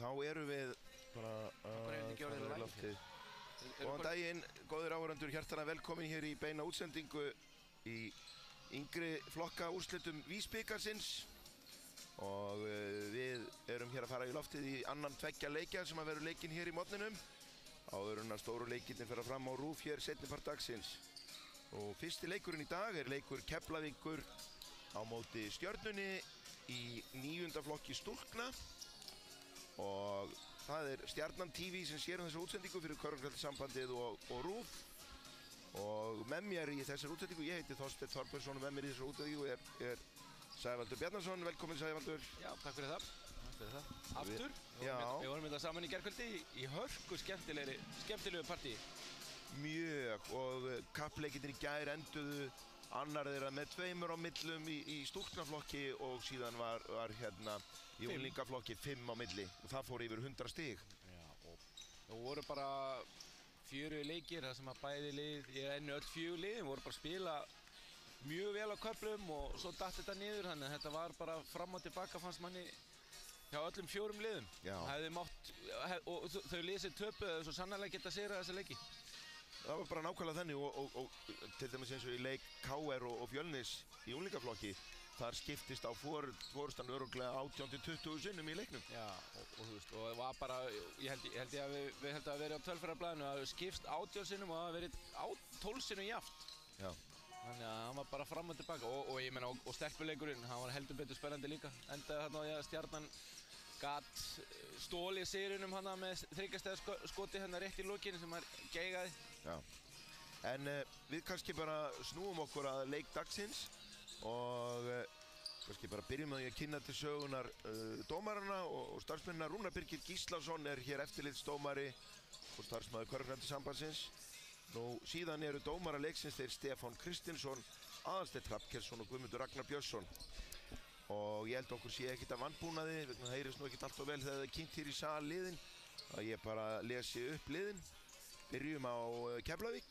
þá erum við bara í loftið. Góðan daginn, góðir áhorfendur, hjartanlega velkomin hér í beina útsendingu í yngri flokka úrslitum Vísbikarsins og við erum hér að fara í loftið í annan tveggja leikja sem að vera leikinn hér í morgninum áður en að stóru leikirnir fara fram á RÚV hér seinni part dagsins. Og fyrsti leikurinn í dag er leikur Keflavíkur á móti Stjörnunni í 9. flokki stúlkna og það er Stjarnan TV sem sér þessa útsendingu fyrir Körfuboltasambandið og RÚV og með mér í þessari útsendingu, ég heiti Þorsteinn Þorbjörnsson og með mér í þessari útsendingu er Sævaldur Bjarnason. Velkomin Sævaldur. Já, takk fyrir það. Aftur. Já. Við vorum þetta saman í gærkvöldi í hörku skemmtilegu partí. Mjög, og kappleikirnir í gær enduðu annar þeirra með 2 á millum í stúlknaflokki og síðan var hérna í unglingaflokki 5 á milli og það fór yfir 100 stig. Já, og voru bara 4 leikir þar sem að bæði lið, öll 4 liðin voru bara að spila mjög vel á köflum og svo datt þetta niður, þannig að þetta var bara fram og tilbaka fannst manni hjá öllum 4 liðum. Hefði mátt, og þau lið sem töpuðu svo sannarlega geta sigrað þessa leiki. Það var bara nákvæmlega þannig og til dæmis eins og í leik KR og Fjölnis í unglingaflokki þar skiptist á fórustan örugglega 18-20 sinnum í leiknum. Já, og þú veist, og það var bara, ég held að við heldum að vera á tölfræðarblaðinu að það skipst 18 sinnum og það hafi verið 12 sinnum jafnt. Já. Þannig að hann var bara fram og tilbaka og ég meina, og stelpuleikurinn, hann var heldur betur spennandi líka. Endaði þarna á því að Stjarnan gat stólið sigrinum hana með 3 stiga skoti hérna rétt í lokin sem hann geigaði. Já, en við kannski bara snúum okkur að leik dagsins og kannski bara byrjum að kynna til sögunar dómarana og starfsmennina. Rúnar Birgir Gíslason er hér eftirlitsdómari og starfsmaður Körfuboltasambandsins. Nú síðan eru dómara leiksins þeir Stefán Kristinsson, Aðalsteinn Hrafnkelsson og Guðmundur Ragnar Björnsson. Og ég held okkur sé ekkert að vanbúnaði, það heyrist nú ekkert alltof vel þegar það er kynnt hér í sal liðin að ég bara lesi upp liðin. Byrjum á Keflavík,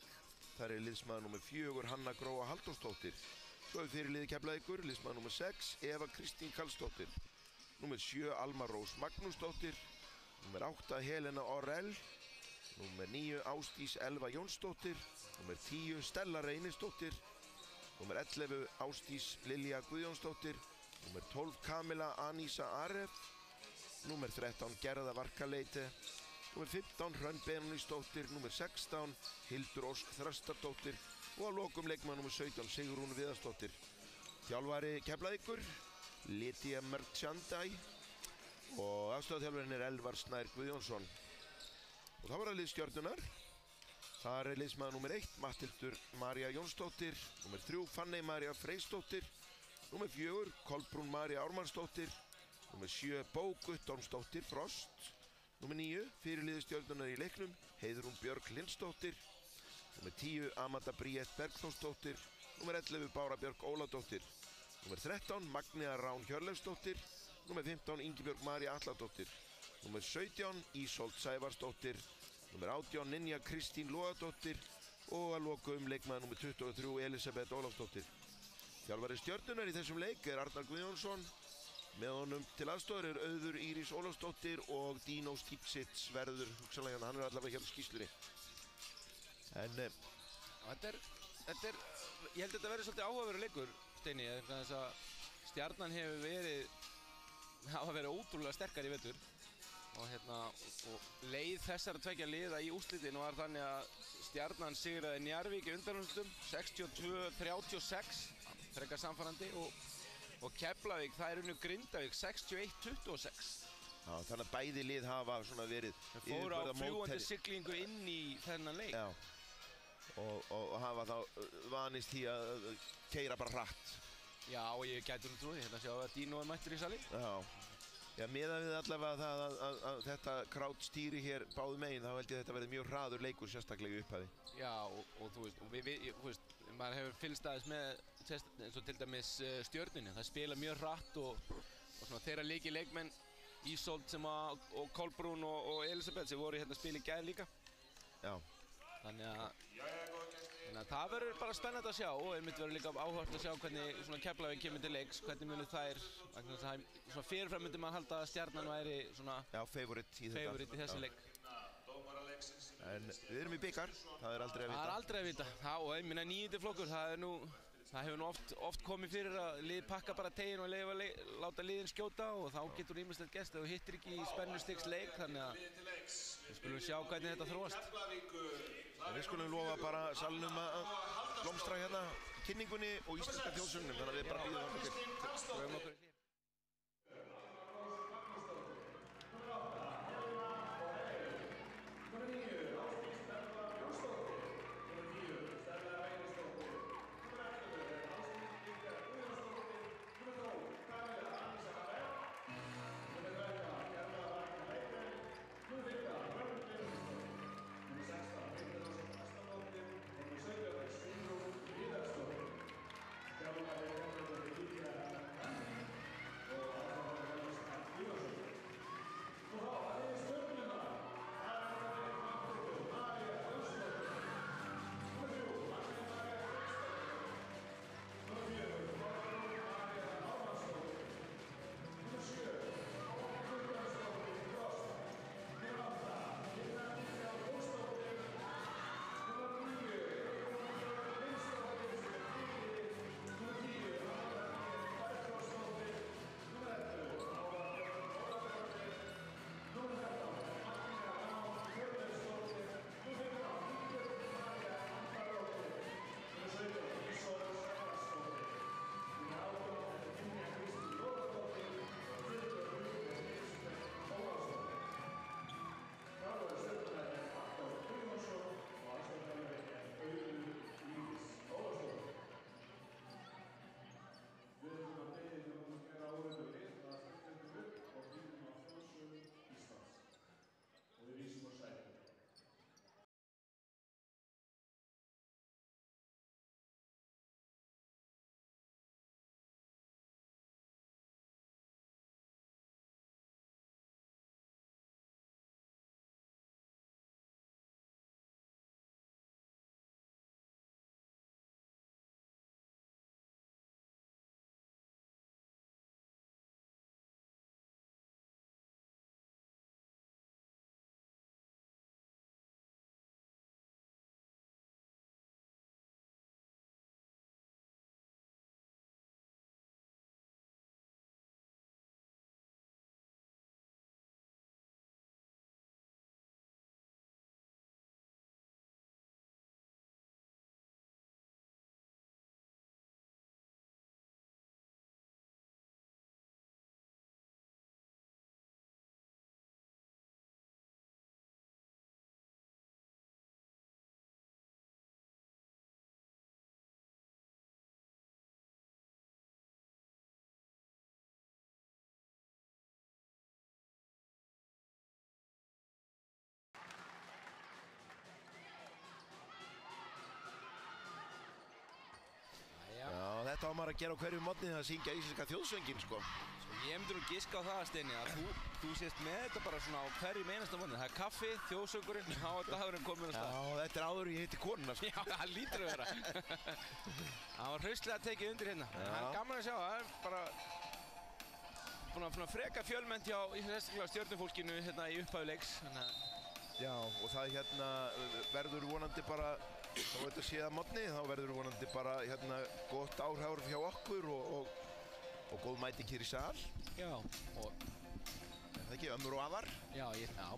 þar er liðsmaður nr. 4 Hanna Gróa Halldórsdóttir. Svo er fyrir liði Keflavíkur liðsmaður nr. 6 Eva Kristín Karlsdóttir, nr. 7 Alma Rós Magnúsdóttir, nr. 8 Helena Orell, nr. 9 Ásdís Elva Jónsdóttir, nr. 10 Stella Reynisdóttir, nr. 11 Ásdís Lilja Guðjónsdóttir, nr. 12 Kamila Anísa Aref, nr. 13 Gerða Varkaleite, nr. 15 Hrönn Benónísdóttir, nr. 16 Hildur Ósk Þrastardóttir og að lokum leikmaður nr. 17 Sigrún Viðarsdóttir. Þjálfari Keflavíkur Lydia Merchandai og aðstoðarþjálfarinn er Elvar Snær Guðjónsson. Og það var að lið Stjörnunnar. Þar er liðsmaður nr. 1 Matthildur María Jónsdóttir, nr. 3 Fanney María Freysdóttir, nr. 4 Kolbrún María Ármannsdóttir, nr. 7 Bó Guttormsdóttir Frost, nr. 9 fyrirliði Stjörnunnar í leiknum Heiðrún Björg Lindsdóttir, nr. 10 Amanda Bríett Bergþórsdóttir, nr. 11 Bára Björg Óladóttir, nr. 13 Magnea Rán Hjörleifsdóttir, nr. 15 Ingibjörg María Atladóttir, nr. 17 Ísolt Sævarsdóttir, nr. 18 Ninja Kristín Lóadóttir og að lokum leikmaður nr. 23 Elisabeth Ólafsdóttir. Þjálfari Stjörnunnar í þessum leik er Arnar Guðjónsson. Með honum til aðstoðar er Auður Íris Ólafsdóttir og Dino Stipsits verður hugsanlega hann er allavega hérna á skýrslunni. En þetta er, ég held að þetta verði svolítið áhugaverður leikur, Steini, þess að Stjarnan hafa verið ótrúlega sterkar í vetur og leið þessara tveggja liða í úrslitin var þannig að Stjarnan sigraði Njarðvík í undanúrslitum 62-36, frekar samfærandi og Keflavík það unnu Grindavík 61-26. Já, þannig að bæði lið hafa svona verið fóru á fljúgandi siglingu inn í þennan leik. Já. Og hafa þá vanist því að keyra bara hratt. Já, og ég gæti nú trúið hérna að sjá að Dino er mættur í salinn. Já, miðað við allavega það að þetta krát stýri hér báðu megin, þá held ég að þetta verði mjög hraður leikur sérstaklega í upphafi. Já, og þú veist, maður hefur fylgst aðeins með, eins og til dæmis Stjörnunni, það spila mjög hratt og svona þeirra leikmenn, Ísolt og Kolbrún og Elisabeth sem voru hérna að spila í gær líka. Já. Þannig að Þannig að það verður bara spennandi að sjá og einmitt verður líka áhugavert að sjá hvernig svona Keflavík kemur til leiks, hvernig munu þær, vegna þess að svona fyrirfram myndi maður halda að Stjarnan væri svona favorite í þessi leik. En við erum í bikar, það er aldrei að vita. Það er aldrei að vita, og ég minna 9. flokkur, það hefur nú oft komið fyrir að lið pakka bara teginn og láta liðin skjóta og þá getur ýmislegt gerst ef þú hittir ekki í spennustigs leik, þannig að við skulum sjá hvernig þetta þróast. Við skulum lofa bara salnum að blómstra hérna kynningunni og íslenska þjóðsöngnum, þannig að við bara bíðum okkur til. Þetta á maður að gera á hverju morgni að syngja íslenska þjóðsönginn, sko. Ég myndi nú giska á það, Steini, að þú sést með þetta bara svona á hverju einasta morgni. Það er kaffi, þjóðsöngurinn, þá er dagurinn komin á stað. Já, þetta er áður ég hitti konuna, sko. Já, það lítur að vera. Það var hraustlega tekið undir hérna. Það er gaman að sjá, það er bara búin að freka fjölmennt hjá sérstaklega stjörnufólkinu hérna í upphafi leiks. Já, og það hérna verður vonandi bara, þá þetta séð að morgni, þá verður vonandi bara hérna gott áhrif hjá okkur og góð mæting hér í sal. Já, og er það ekki, ömmur og afar? Já,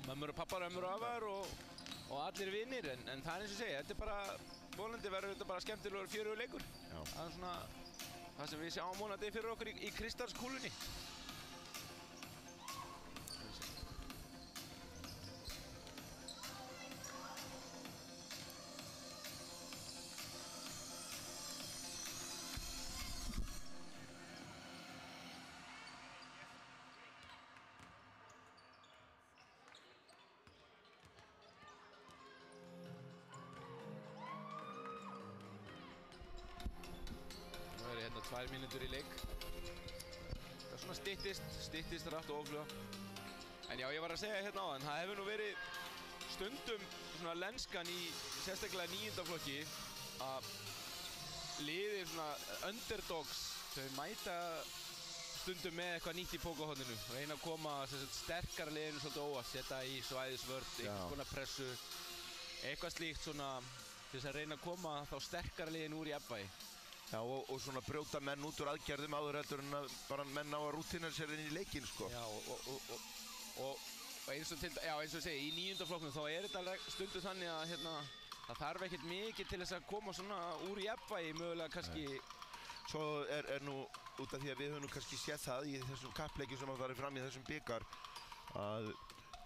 mömmur og pappar, ömmur og afar og allir vinnir, en það er eins og segja, þetta er bara, vonandi verður þetta bara skemmtilegur fjörugur leikur. Já. Það er svona það sem við sjáum vonandi fyrir okkur í Kristallskúlunni. Nú er hérna 2 mínútur í leik. Það svona styttist rætt og ofluga. En já, ég var að segja hérna áðan, það hefur nú verið stundum svona lenskan í sérstaklega 9. flokki að liðið svona underdogs, þau mæta stundum með eitthvað nýtt í pókahotninu og reyna að koma sterkara liðinu svolítið óvart, setja í svæðisvörn, einhvers konar pressu, eitthvað slíkt svona til þess að reyna að koma þá sterkara liðinu úr í jafnvægi. Já, og svona brjóta menn út úr aðgerðum áður heldur en að bara menn á að rútína sér inn í leikinn, sko. Já, og eins og segi, í 9. flokknum þá þetta stundu þannig að það þarf ekkert mikið til þess að koma svona úr jafnvægi, mögulega kannski. Svo er nú út af því að við höfum nú kannski séð það í þessum kappleikjum sem að fara fram í þessum bikar að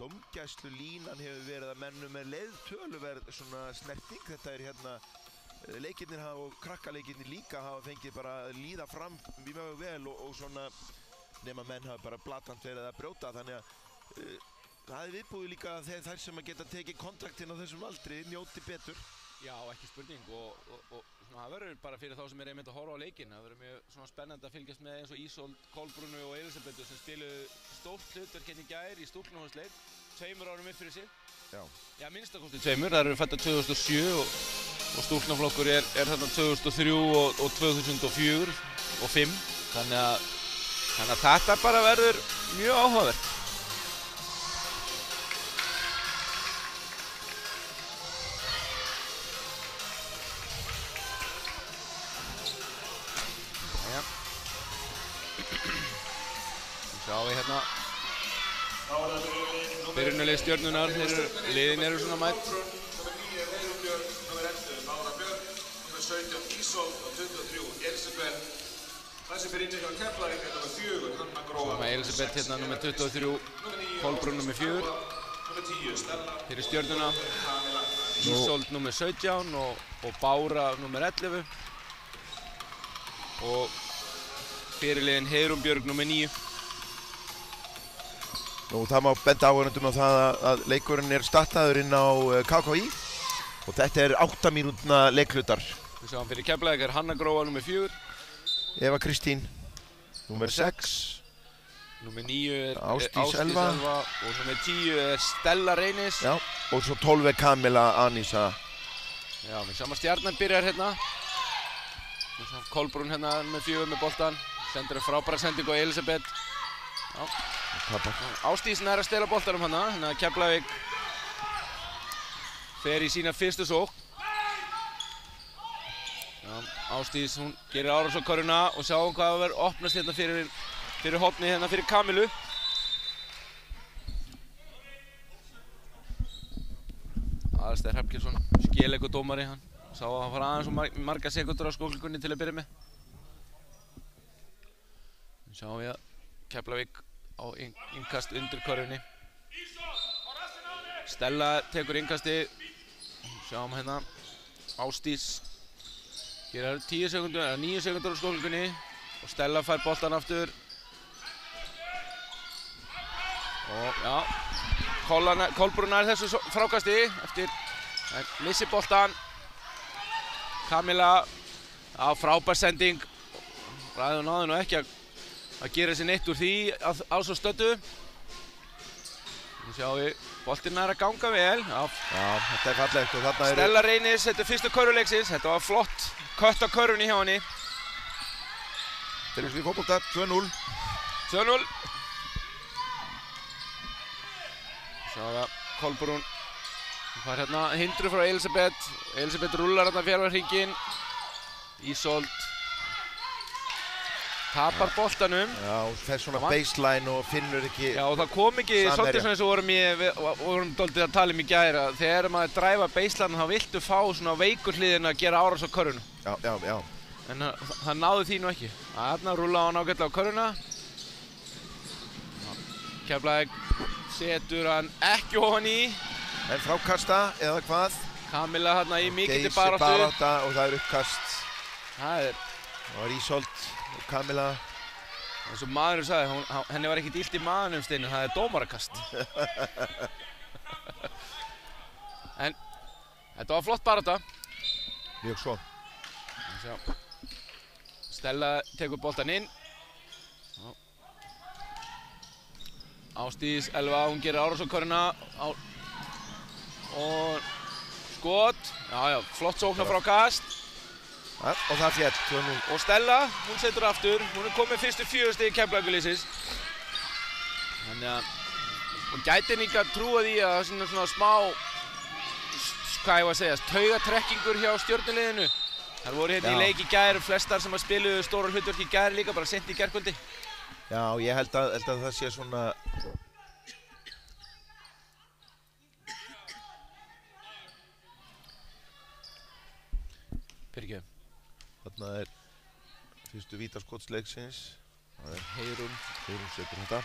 dómgæslulínan hefur verið að mennum með leiðtöluverð svona snerting. Þetta leikirnir og krakkaleikirnir líka hafa fengið bara að líða fram mjög vel og svona nema menn hafa bara blatant verið að brjóta, þannig að það er viðbúið líka að þær sem að geta tekið kontraktinn á þessum aldri njóti betur. Já, ekki spurning og það verður bara fyrir þá sem er einmitt að horfa á leikinn, það verður mjög svona spennandi að fylgjast með eins og Ísold, Kolbrúnu og Elisabethu sem spiluðu stórt hlutverk í gær í stúlknahúsleik, 2 árum upp fyrir sig. Já, minnstakosti 2, það eru fæddar 2007 og stúlknaflokkur er þarna 2003 og 2004 og 5, þannig að þetta bara verður mjög áhugavert. Sjáum við byrjunarlið Stjörnunnar, liðin eru svona mætt. Númer 11, Lára Björk, númer 17, Ísold og 23, Elisabeth. Það sem fyrir inn hjá Keflavík númer 4, Hanna Gróa. Svo með Elisabeth númer 23, Kolbrún númer 4. Númer 10, Stella. Fyrir Stjörnuna, Ísold númer 17 og Bára númer 11. Og fyrirliðin Heiðrún Björg númer 9. Nú, það má benda áhorfendum á það að leikurinn er startaður inn á KKÍ og þetta er 8 mínútna leikhlutar. Við sjáum fyrir Keflavík Hanna Gróa númer 4. Eva Kristín númer 6. Númer 9 er Ásdís Elva og númer 10 er Stella Reynis. Já, og svo 12 er Kamila Anísa. Já, við sjáum að Stjarnan byrjar hérna. Við sjáum Kolbrún með 4 með boltan. Sendur frábæra sendingu á Elisabeth. Já. Ásdís nær að stela boltanum þannig að Keflavík fer í sína fyrstu sókn. Ásdís, hún gerir árás á körfuna og sjáum hvað verður opnast hérna fyrir horni hérna fyrir Kamilu. Aðalsteinn Hrafnkelsson, skeleikur dómari, hann sá að hann fara aðeins og marga sekundur á skóklunni til að byrja með. Sjáum við að Keflavík á innkast undir körfunni. Stella tekur innkastið. Sjáum hérna Ásdís gerir 10 sekundur eða 9 sekundur á skóklunni og Stella fær boltan aftur. Og já, Kolbrún nær þessu frákasti eftir missi boltan. Kamila á frábær sending. Ræður náði nú ekki að gera sér neitt úr því á svo stöddu. Nú sjáum við, boltinn er að ganga vel. Já, þetta er fallegt og þarna Stella Reynis, þetta er fyrstu körfuleiksins. Þetta var flott kött á körfunni hjá henni. Þeir eru í fótbolta, 2-0. 2-0. Sjáum við að Kolbrún fær hérna hindru frá Elisabeth. Elisabeth rúllar hérna fjárhringinn. Ísold tapar boltanum. Já, fer svona baseline og finnur ekki. Já, og það kom ekki svolítið svona eins og vorum dálítið að tala í gær að þegar maður dræfa baseline þá viltu fá svona veikur hliðina að gera árás á körfuna. Já. En það náði því nú ekki. Þarna rúllaði hann ágætlega á körfuna. Keflavík setur hann ekki ofan í. En frákasta eða hvað? Kamila hérna í mikilli baráttu. Barátta og það er uppkast. Það var Ísold og Kamila. Eins og maðurinn sagði, henni var ekkert illt í maðurinn Steinu, það er dómarakast. En þetta var flott barátta. Mjög svo. Stella tekur boltan inn. Ásdís Elva, hún gerir árás á körfuna. Og skot. Já, flott sóknar frá kast. Og það fjall, 2-0. Og Stella, hún setur aftur, hún komið fyrstu 4 stig Keflavíkurliðsins. Þannig að hún gæti líka trúa því að það er svona smá, hvað ég var að segja, taugatrekkingur hjá Stjörnuliðinu. Það voru hérna í leik í gær, flestar sem að spiluðu stóra hlutverk í gær líka, bara sent í gærkvöldi. Já, ég held að það sé svona... Byrgju. Þarna er fyrstu vítaskotsleiksins. Það er Heiðrún setur þetta.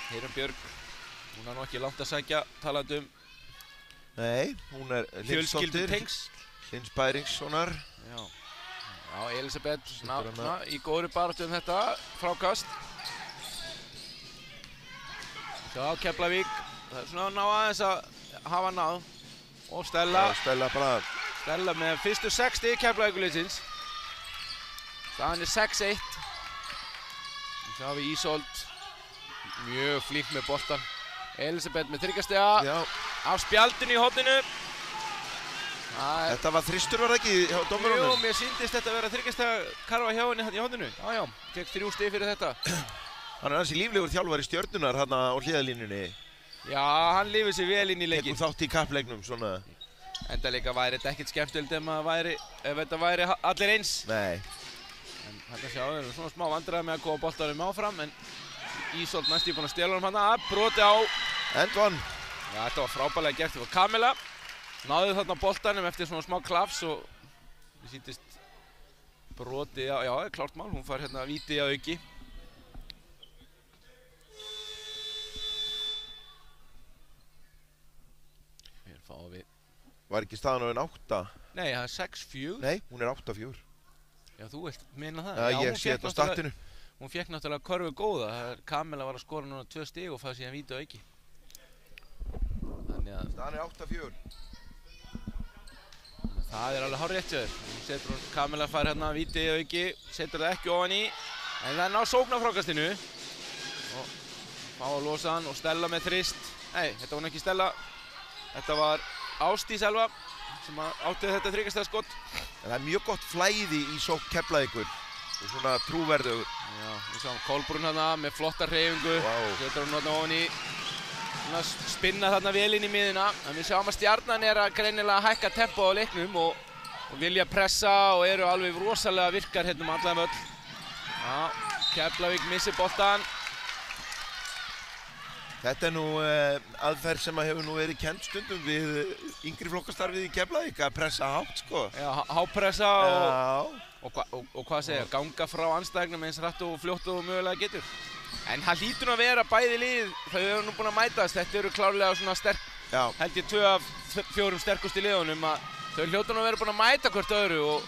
Heiðrún Björg. Hún er nú ekki langt að sækja, talandi Nei, hún er fjölskyldutengs. Lins Bæringssonar. Já, Elisabeth í góðri baráttu þetta, frákast. Sjá, Keflavík, það er svona að ná aðeins að hafa náð. Og Stella. Stella bara. Stella með fyrstu 6 stig Keflavíkurliðsins. Staðan er 6-1. Þá har við Ísold. Mjög flink með boltan. Elisabeth með 3 stiga. Af spjaldinu í horninu. Þetta var þristur var það ekki hjá dómarunum? Jú, mér sýndist þetta að vera 3 stiga karfa hjá henni í horninu. Já, fekk 3 stig fyrir þetta. Hann er ansi líflegur þjálfari Stjörnunar hérna á hliðalínunni. Já, hann lifir sér vel inn í leikinn. Tekur þátt í kappleiknum svona. Enda líka væri þetta ekkert skemmtilegt ef þetta væri allir eins. Nei. En þetta sjá, við erum svona smá vandræði með að koma boltanum áfram, en Ísold næstu búinn að stela honum hana, broti á. Endvann. Já, þetta var frábærlega gert. Þetta var Kamila. Náði þarna boltanum eftir svona smá klafs og við sýndist broti á, já, klárt mál. Hún fær hérna víti að auki. Hér fáum við. Var ekki staðan á enn 8? Nei, það er 6-4. Nei, hún er 8-4. Já, þú vilt minna það. Já, ég sé þetta á startinu. Hún fekk náttúrulega körfu góða. Kamila var að skora núna 2 stig og fær síðan víti að auki. Þannig að staðan er 8-4. Það er alveg hárrétt hjá þér. Kamila fær hérna víti að auki, setur það ekki ofan í. En það er ná sóknarfrákastinu. Og fá að losa hann og Stella með þrist. Nei, þetta var ekki Stella. Þetta var Ásdís Elva sem átti þetta 3 stiga skot. Það er mjög gott flæði í sókn Keflavíkur og svona trúverðugur. Já, við sjáum Kolbrún hérna með flotta hreyfingu. Setur hann hérna ofan í. Spinna þarna vel inn í miðuna. En við sjáum að Stjarnan er að greinilega hækka tempo á leiknum og vilja pressa og eru alveg rosalega virkar hérna allan völl. Já, Keflavík missir boltan. Þetta er nú aðferð sem hefur nú verið kennd stundum við yngri flokkastarfið í Keflavík að pressa hátt, sko. Já, hápressa og hvað segja, ganga frá andstæðingnum eins hratt og fljótt og mögulega getur. En það hlýtur að vera bæði lið, þau eru nú búin að mætast, þetta eru klárlega svona sterk, held ég 2 af 4 sterkustu liðunum að þau hljóta nú að vera búin að mæta hvert öðru og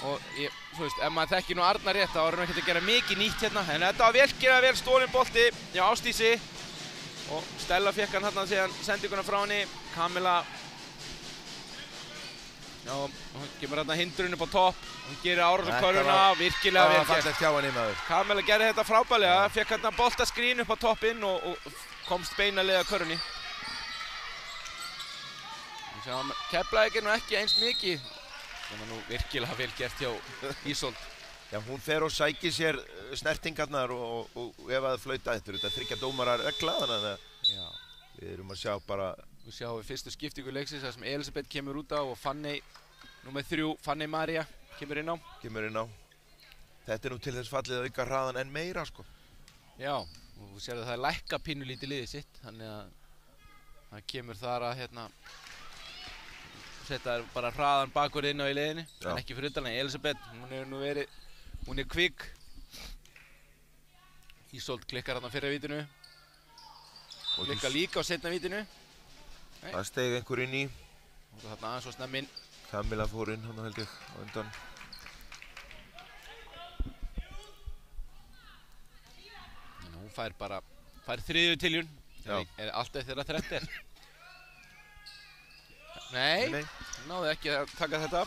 þú veist, ef maður þekkir nú Arnar rétt þá er hann ekkert að gera mikið nýtt hérna, en þetta var vel stólinn bolti hjá Ásdísi. Og Stella fekk hann hérna síðan sendinguna frá henni. Kamila. Já, hún kemur hérna hindrun upp á topp. Hún gerir árás á körfuna, virkilega vel gert. Það var fallegt hjá henni maður. Kamila gerði þetta frábærlega, fekk hérna boltaskrín upp á toppinn og komst beinalega að körfunni. Við sjáum Keflavík nú ekki eins mikið. Það var nú virkilega vel gert hjá Ísold. Já, hún fer og sækir sér snertingarnar og ef að flauta þetta 3 dómarar regla, þannig að við erum að sjá bara... Við sjáum við fyrstu skiptingu leiksins þar sem Elisabeth kemur út á og Fanney, númer 3, Fanney María, kemur inn á. Þetta er nú til þess fallið að auka hraðan enn meira, sko. Já, og þú sér að það er lækka pínulítið liðið sitt, þannig að það kemur þar að setja bara hraðan bakur inn á í leiðinni, en ekki fyrir utan. Elisabeth, hún er kvik. Ísold klikkar hérna fyrra vítinu. Klikkar líka á seinna vítinu. Það steig einhver inn í. Og þarna aðeins og snemminn. Kamila fór inn hann held ég á undan. Hún fær 3. tiljun. Allt eftir að 30 er. Nei, hún náði ekki að taka þetta.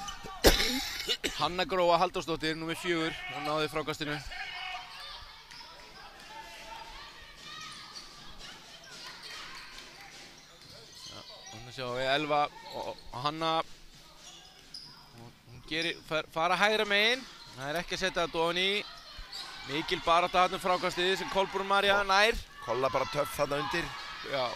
Hanna Gróa Halldórsdóttir, númer 4, hún náði frákastinu. Þannig sjáum við Elva og Hanna. Hún fara hægra megin. Það ekki að setja þetta ofan í. Mikil barátta þarna frákastið sem Kolbrún María nær. Kolla bara töff þarna undir. Já.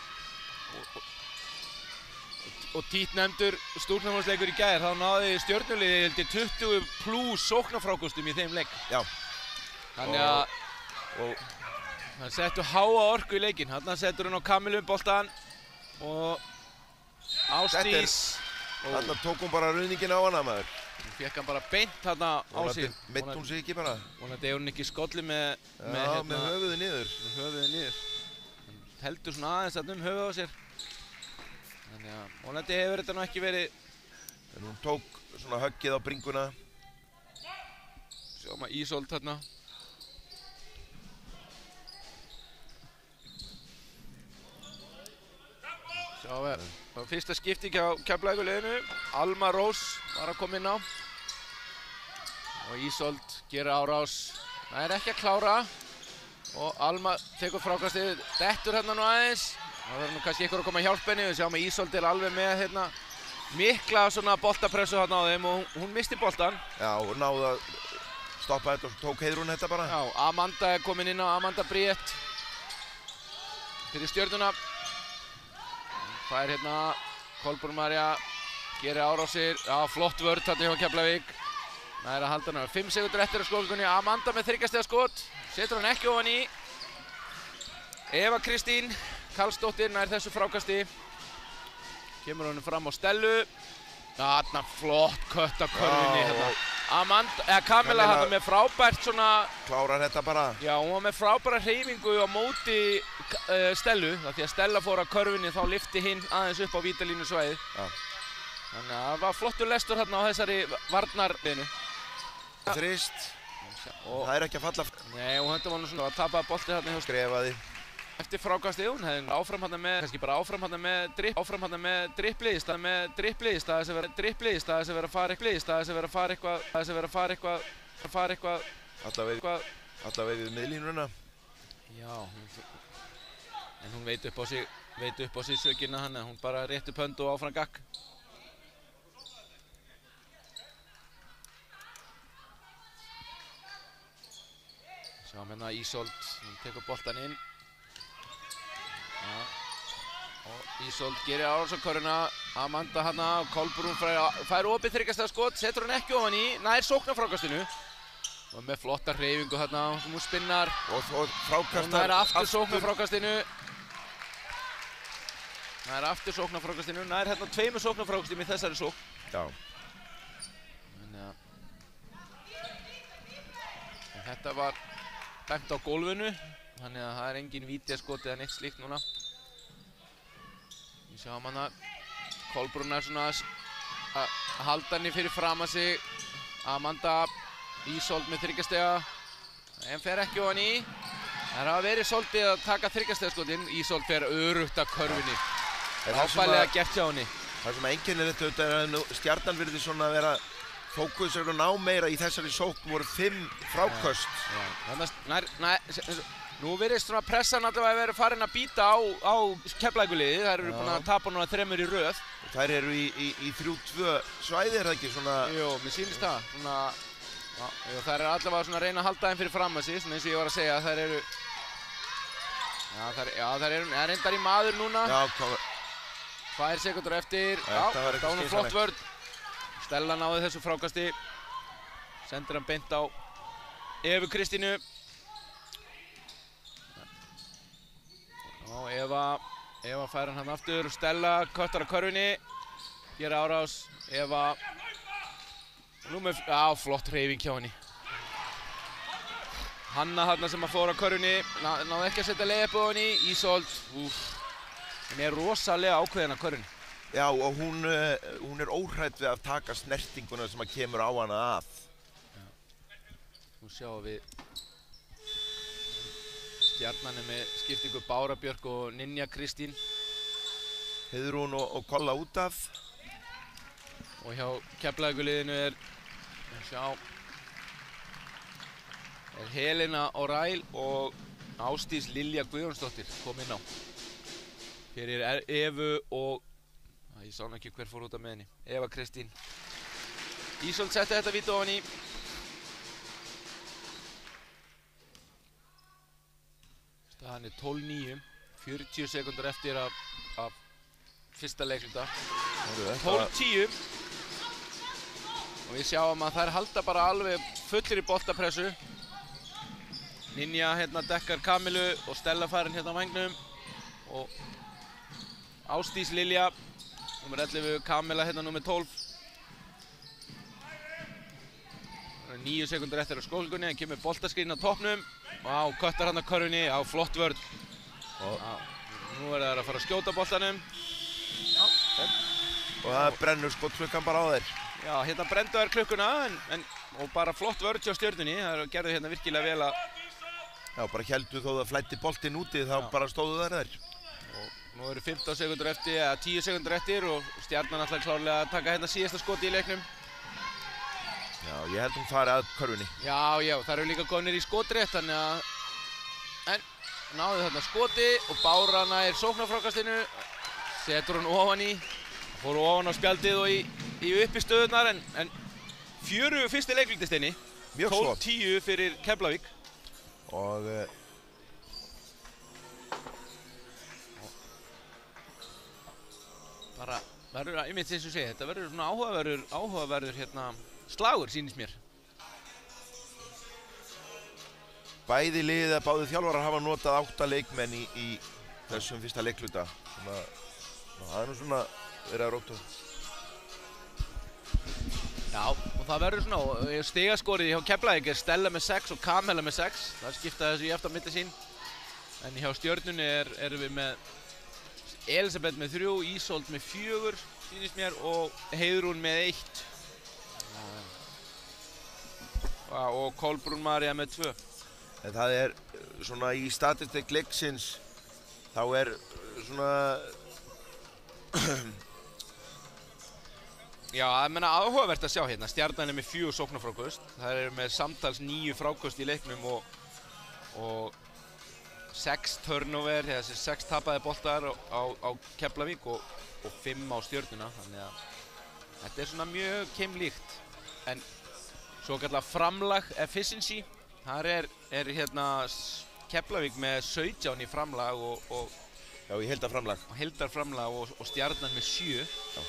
Og títt nefndur stúrknarmótsleikur í gær, þá náði Stjörnuliðið held ég 20 plus sóknarfrákostum í þeim leik. Já. Þannig að hann settu háa orku í leikinn. Þarna settur hann á Kamilu boltann og Ásdís. Þarna tók hún bara ruðningin á hana maður. Hún fekk hann bara beint þarna á sig. Meitt hún sig ekki bara? Vonandi hefur hún ekki skolli með höfuðið niður. Með höfuðið niður. Hann heldur svona aðeins þarna höfuð á sér. Þannig að vonandi hefur þetta nú ekki verið. En hún tók svona höggið á bringuna. Sjáum að Ísold þarna. Sjáum við. Það var fyrsta skipting á Keflavíkurliðinu. Alma Rós var að koma inn á. Og Ísold gerir árás. Það ekki að klára. Og Alma tekur frákastið. Dettur hérna nú aðeins. Það verður nú kannski ykkur að koma að hjálpa henni. Við sjáum að Ísold alveg með hérna mikla svona boltapressu hérna á þeim og hún misti boltan. Já, og náði að stoppa þetta og tók Heiðrún þetta bara. Já, Amanda komin inn á, Amanda Bríett. Fyrir Stjörnuna. Það hérna Kolbrún María gerir árásir. Já, flott vörn þarna hjá Keflavík. Það að halda hana 5 sekúndur eftir að skotinu. Amanda með 3 stiga skot. Setur hann ekki ofan í. Eva Kristín Karlsdóttir nær þessu frákasti. Kemur honum fram á Stellu. Þarna flott kött á körfunni hérna. Kamila hérna með frábært svona. Klárar þetta bara. Já, hún var með frábæra hreyfingu á móti Stellu. Því að Stella fór á körfunni þá lyfti hinn aðeins upp á vítalínu svæði. Já. Þannig að það var flottur lestur hérna á þessari varnarliðinu. Þrist. Það ekki að falla. Nei, og þetta var nú svona að tapa bolti hérna hjá Skrefaði. Eftir frákastið, hún hefði áfram hérna með, kannski bara áfram hérna með dripplið í stað þess að vera að fara eitthvað. Alltaf við miðlínuna. Já, en hún veit upp á sig sökina hann, hún bara rétti pöndu og áfram gakk. Sjáum hérna Ísold, hún tekur boltan inn. Já. Og Ísold gerir árás á körfuna. Amanda hana, Kolbrún fær opið 3 stiga skot, setur hann ekki ofan í, nær sóknarfrákastinu. Og með flotta hreyfingu hérna, hún spinnar. Og frákastar. Hún nær aftur sóknarfrákastinu. Nær hérna 2 sóknarfrákastum í þessari sókn. Já. En þetta var dæmt á gólfinu. Þannig að það engin vítaskot eða neitt slíkt núna. Við sjáum hana. Kolbrún svona að halda henni fyrir fram að sig. Amanda Ísold með 3 stiga. En fer ekki ofan í. Það hafa verið svolítið að taka 3 stiga skotin. Ísold fer örugt að körfunni. Ábæðilega gert hjá henni. Það sem einkennilegt auðvitað er að Stjarnan virðist svona að vera fókusur og ná meira í þessari sókn voru 5 fráköst. Nú virðist svona pressan allavega að vera farin að býta á Keflavíkurliðið. Þær eru búin að tapa núna 3 í röð. Þær eru í 3-2 svæði, er það ekki svona? Jú, mér sýnist það. Þær eru allavega svona að reyna að halda þeim fyrir fram að sig, svona eins og ég var að segja. Þær eru... þær eru reyndar í maður núna. Já, hvað... 2 sekúndur eftir. Já, það var nú flott vörn. Stella náði þessu frákasti. Sendir hann beint á Evu Kristínu. Og Eva fær hann aftur. Stella köttar á körfunni. Gerir árás. Eva. Nú með, flott hreyfing hjá henni. Hanna þarna sem að fór á körfunni. Náði ekki að setja leiðupp á henni. Ísold. Henni er rosalega ákveðin á körfunni. Já, og hún er óhrædd við að taka snertinguna sem að kemur á hana að. Nú sjáum við Stjarnan með skiptingu Bára Björk og Ninja Kristín. Heiðrún og Kolla út af. Og hjá Keflavíkurliðinu er Helena O'Reilly og Ásdís Lilja Guðjónsdóttir kom inn á. Fyrir Evu og ég sá ekki hver fór út af með henni. Eva Kristín. Ísold setti þetta víti ofan í. Staðan er 12-9, 40 sekúndur eftir af fyrsta leikluta. 12-10. Og við sjáum að þær halda bara alveg fullir í boltapressu. Ninja hérna dekkar Kamilu og Stella farin hérna á vængnum. Og Ásdís Lilja, númer 11, Kamila hérna númer 12. 9 sekúndur eftir á skólgunni, hann kemur boltaskrín á toppnum. Vá, köttar hann á körfunni, á flott vörn. Nú er það að fara að skjóta boltanum. Já, og það brennur skotklukkan bara á þeir. Já, hérna brenndu þær klukkuna, og bara flott vörn hjá Stjörnunni. Það gerðu hérna virkilega vel að... Já, bara héldu þó það flætti boltinn úti, þá bara stóðu þær. Og nú eru 15 sekúndur eftir, eða 10 sekúndur eftir, og Stjarnan ætlar klárlega að taka hérna síðasta skoti í leiknum. Já, ég held hún fari að körfunni. Já, það eru líka góðnir í skotrétt, þannig að... En náðu þarna skoti og Bára nær sóknarfrákastinu. Setur hann ofan í, fór ofan á spjaldið og í uppistöðunar, en fjörugu fyrsti leikluti Steini. Mjög svo. 12-10 fyrir Keflavík. Og... Bara verður, ég myndi eins og segja, þetta verður svona áhugaverður hérna slagur, sýnist mér. Bæði liðið að báði þjálfarar hafa notað 8 leikmenn í þessum fyrsta leikluta. Það er nú svona verið að róta. Já, og það verður svona, stigaskorið hjá Keflavík er Stella með 6 og Kamela með 6. Það skipta þessu í eftir á milli sín. En hjá Stjörnunni erum við með Elisabeth með 3, Ísold með 4, sýnist mér, og Heiðrún með 1. Og Kolbrún María með 2. En það er svona í statistik leiksins, þá er svona... Já, ég meina áhugavert að sjá hérna. Stjarnan er með 4 sóknarfráköst. Það eru með samtals 9 fráköst í leiknum og 6 turnover, þessi 6 tapaði boltar á Keflavík og 5 á Stjörnuna. Þannig að þetta er svona mjög keimlíkt. En svo kallar framlag efficiency. Þar er hérna Keflavík með 17 í framlag Já, í heildarframlag. Heildarframlag og Stjarnan með 7. Já.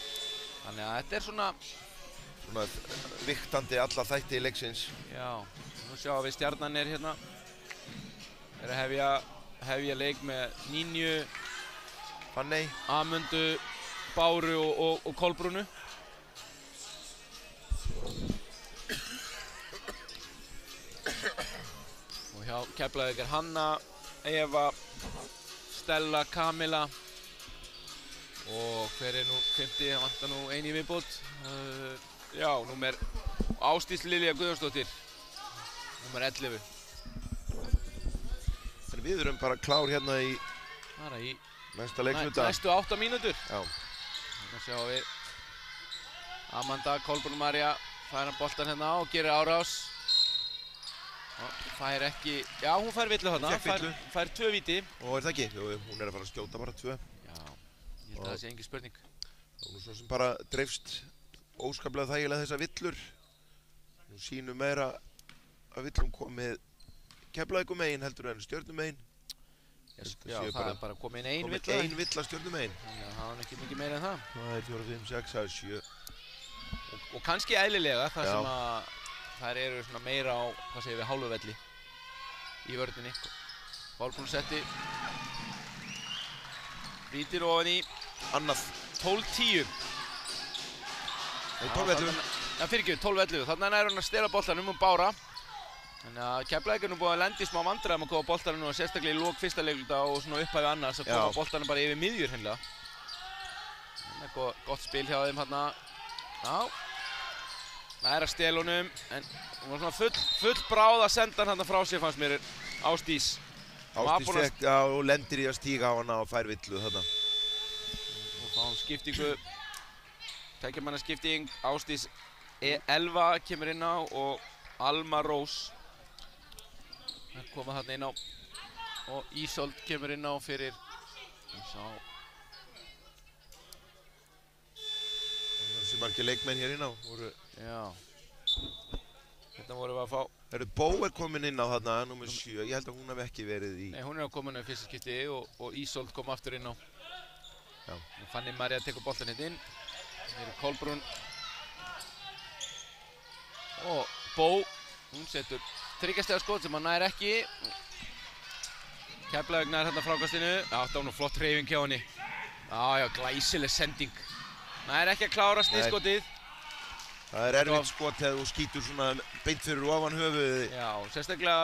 Þannig að þetta er svona viktandi alla þætti í leiksins. Já, nú sjáum við Stjarnan er hérna að hefja leik með Ninju, Fanney, Amundu, Báru og Kolbrúnu. Og hjá Keflavík er Hanna, Eva, Stella, Kamila og hver er nú 50, það vantar nú einu í viðbót. Já, númer Ásdís Lilja Guðjónsdóttir, númer 11. Þannig við erum bara klár hérna í næsta leikluta. Næstu 8 mínútur. Já. Þannig sjáum við Amanda, Kolbrún María færa boltan hérna á og gerir árás. Fær ekki, já hún fær villu þarna, fær 2 víti. Og er það ekki? Jú, hún er að fara að skjóta bara 2. Já, ég held að það sé engin spurning. Hún er svo sem bara dreifst óskaplega þægilega þessar villur. Nú sýnum meira að villum komið Keflavíkur megin heldur en Stjörnu megin. Já, það er bara komið inn ein villa. Komið ein villa Stjörnu megin. Þannig að það er ekki mikið meira en það. Það er 4, 5, 6, 7. Og kannski eðlilega þar sem að þær eru svona meira á, hvað segir við, hálfuvelli í vörninni. Kolbrún setti vítir ofan í annað 12-10. Nei, 12-11. Já, fyrirgefðu, 12-11. Þannig er hann að stela boltanum Bára. Þannig að Keflavík er nú búið að lenda í smá vandræðum að koma boltanum og sérstaklega í lok fyrsta leikluta og svona upphæfi annars að koma boltanum bara yfir miðjur hreinlega. Þannig að gott spil hjá þeim hérna. Já. Það er að stela honum, en hún var svona full bráð að senda hann hérna frá sér fannst mér Ásdís. Ásdís fekk og lendir í að stíga á hana og fær villu þarna. Og fáum skiptingu. Tveggjamanna skipting, Ásdís Elva kemur inn á og Alma Rós. Það koma þarna inn á og Ísold kemur inn á fyrir Þessi margir leikmenn hér inn á voru Já. Þetta vorum við að fá. Bó komin inn á þarna, númer 7. Ég held að hún hafi ekki verið í... Nei, hún að koma inn á fyrsta skipti og Ísold kom aftur inn á. Já. Fanny María tekur boltan hérna inn. Hér Kolbrún. Og Bó, hún setur 3 stiga skot sem hann nær ekki. Keflavík nær hérna frákastinu. Já, þetta var nú flott hreyfing hjá henni. Já, glæsileg sending. Nær ekki að klára sniðskotið. Það erfitt skot þegar þú skýtur svona beint fyrir ofan höfuðið. Já, sérstaklega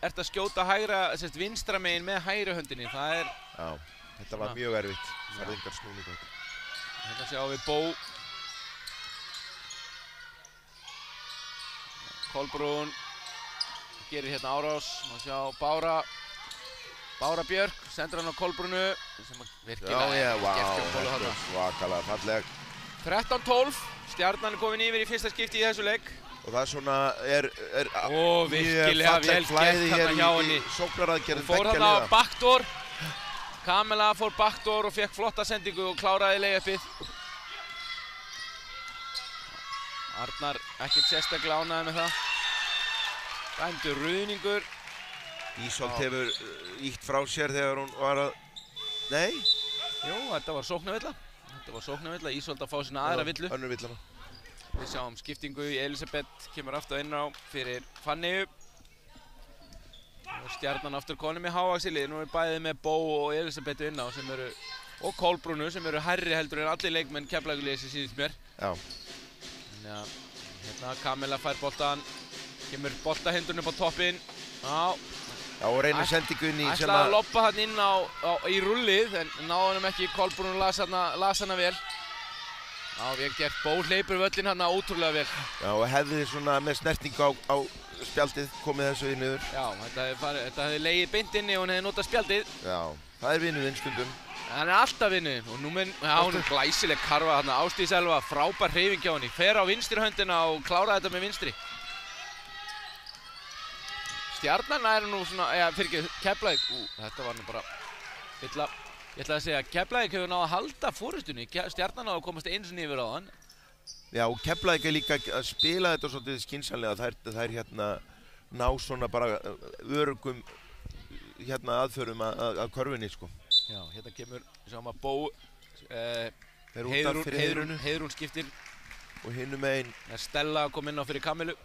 ert að skjóta hægra, vinstra megin með hægri höndinni. Það er... Já, þetta var mjög erfitt. Það er engar snúningar. Hérna sjáum við Bó. Kolbrún gerir hérna árás. Má sjá Bára Björk, sendur hann á Kolbrúnu. Sem virkilega svakalega falleg. 13-12. Stjarnan er komin yfir í fyrsta skipti í þessu leik. Og það svona virkilega vel gert þarna hjá henni. Sóknaraðgerð fór þarna á backdoor. Kamela fór backdoor og fekk flotta sendingu og kláraði layupið. Arnar ekkert sérstaklega ánægður með það. Dæmdur ruðningur. Ísolt hefur ítt frá sér þegar hún var að... Nei? Jú, þetta var sóknarvilla. Ísolt að fá sína aðra villu. Önnur villana. Við sjáum skiptingu í Elisabeth, kemur aftur inn á fyrir Fanny. Og Stjarnan aftur konum í hávaxilið. Nú er bæðið með Bó og Elisabeth inn á sem eru, og Kolbrúnu sem eru hærri heldur en allir leikmenn Keflavíkurliðsins síðust mér. Já. Þannig að hérna Kamela fær boltan, kemur boltahindurinn upp á toppinn. Já, og reynir sendingunni sem ætlaði að loppa hann inn í rullið, en náði hann ekki. Kolbrún las hana vel. Já, vel gert. Bó hleypur völlinn hana ótrúlega vel. Já, og hefði svona með snertingu á spjaldið komið þessu í niður. Já, þetta hefði legið beint inni og hann hefði notað spjaldið. Já, það er vinnuðinn stundum. Hann er alltaf vinnuðinn og hún er glæsileg karfa þarna. Ásdís Elva, frábær hreyfing hjá henni. Fer á vinstri höndina og kláraði þetta með vinstri. Stjarnan er nú svona, Keflavík, þetta var nú bara villa. Ég ætlaði að segja að Keflavík hefur náð að halda forystunni. Stjarnan náði að komast einu sinni yfir á hann. Já, og Keflavík er líka að spila þetta svolítið skynsamlega. Þær hérna ná svona bara örugum hérna aðförum að körfunni, sko. Já, hérna kemur, sjáum að Bó, Heiðrún skiptir. Og hinum megin. Stella kom inn á fyrir Kamilu.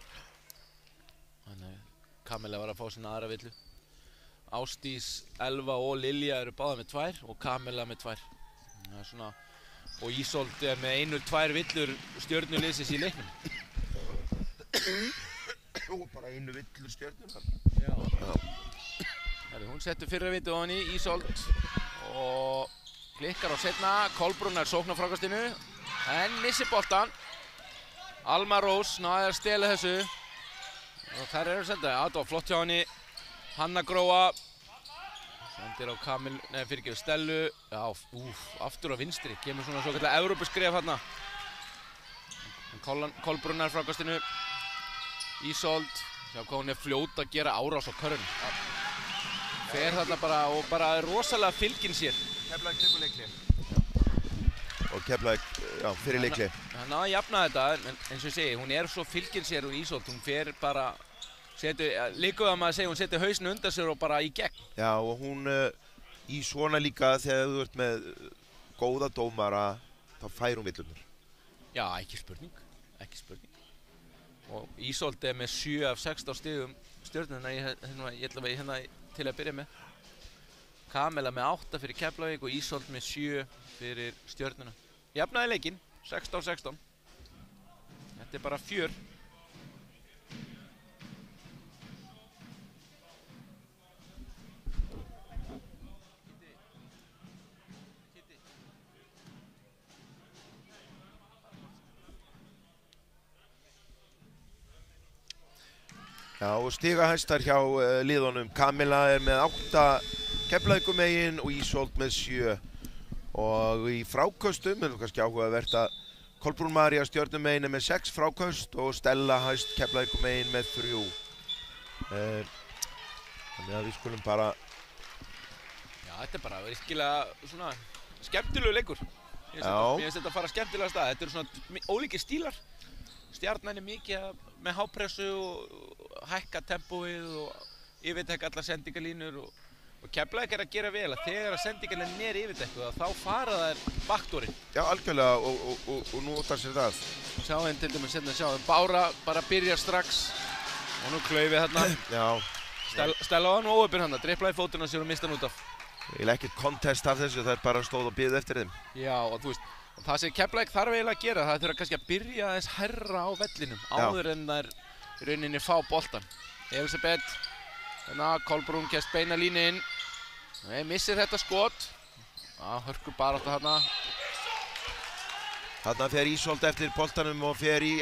Kamela var að fá sína aðra villu. Ásdís, Elva og Lilja eru báðar með 2 og Kamela með 2. Það er svona, og Ísold er með 1-2 villur Stjörnuliðsins í leiknum. Bara 1 villur Stjörnunar. Já. Hún settur fyrra vittu á henni, Ísold, og klikkar á setna. Kolbrún er sókn á frákastinu, en missir boltan. Alma Rós náði að stela þessu. Og þær eru sendað. Það var flott hjá henni. Hanna Gróa sendir á Stellu. Já, aftur á vinstri. Kemur svona svo kallar Evrópuskref hérna. Kolbrún er frákastinu. Ísold. Sjá hvað hún er fljót að gera árás á körfunni. Fer þarna bara og bara er rosalega fylginn sér. Keflavík tekur leikli. Og Keflavík, já, fyrir leikli. Hann náði að jafna þetta, en eins og ég segi, hún er svo fylginn sér úr Ísold. Hún fer bara, líka að maður segja, hún setur hausinn undan sér og bara í gegn. Já, og hún í svona líka þegar þú ert með góða dómara, þá fær hún villurnar. Já, ekki spurning. Og Ísold er með 7 af 16 stigum Stjörnuna, ég ætla að hérna til að byrja með. Kamela með 8 fyrir Keflavík og Ísold með 7 fyrir Stjörnuna. Jafnaði leikinn, 16-16. Þetta er bara fjör. Já, og stigahæstar hjá liðunum. Kamela er með 8 Keflavíkurmegin og Ísold með 7. Og í fráköstum er kannski áhugavert að Kolbrún María Stjörnumegin er með 6 fráköst og Stella hæst Keflavíkurmegin með 3. Þannig að við skulum bara... Já, þetta er bara virkilega svona skemmtilegu leikur. Mér finnst þetta að fara skemmtilega af stað. Þetta eru svona ólíkir stílar. Stjarnan mikið með hápressu og hækka tempóið og yfirtekka allar sendingalínur og Keflavík að gera vel að þegar að sendingalínan yfirtekkuð að þá fara þær backdoorinn. Já, algjörlega og nú óttar sér það. Sjáum til dæmis hérna, sjáum Bára bara byrjar strax og nú klaufið þarna. Já. Stella var nú óöpinn hann, driplaði fótinn á sér og mista hann út af. Ég vil ekkert contest af þessu, það bara stóð og biði eftir þeim. Já, og þú veist, það sem Keflavík þarf eiginlega að gera, það þurfa kannski að byrja aðeins hærra á vellinum áður en þær í rauninni fá boltan. Elisabeth, hérna Kolbrún kemst beina línu inn. Nei, missir þetta skot. Hörku barátta þarna. Þarna fer Ísold eftir boltanum og fer í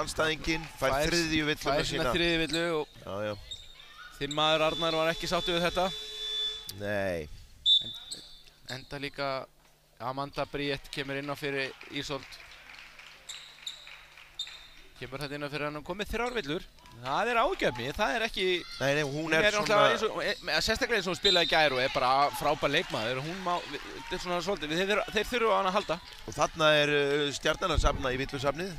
andstæðinginn, fær þriðju villuna sína. Fær sína þriðju villu og já. Þinn maður Arnar var ekki sáttur við þetta. Nei. Enda líka Amanda Bríett kemur inn á fyrir Ísold. Kemur þetta inn á fyrir hann og komið 3 villur. Það er ágefni, það er ekki... Nei, hún er svona... Sérstaklega eins og hún spilaði í gær og er bara frábær leikmaður. Hún má... Þetta er svona svolítið, þeir þurfa á hann að halda. Og þarna er Stjarnan að safna í villusafnið.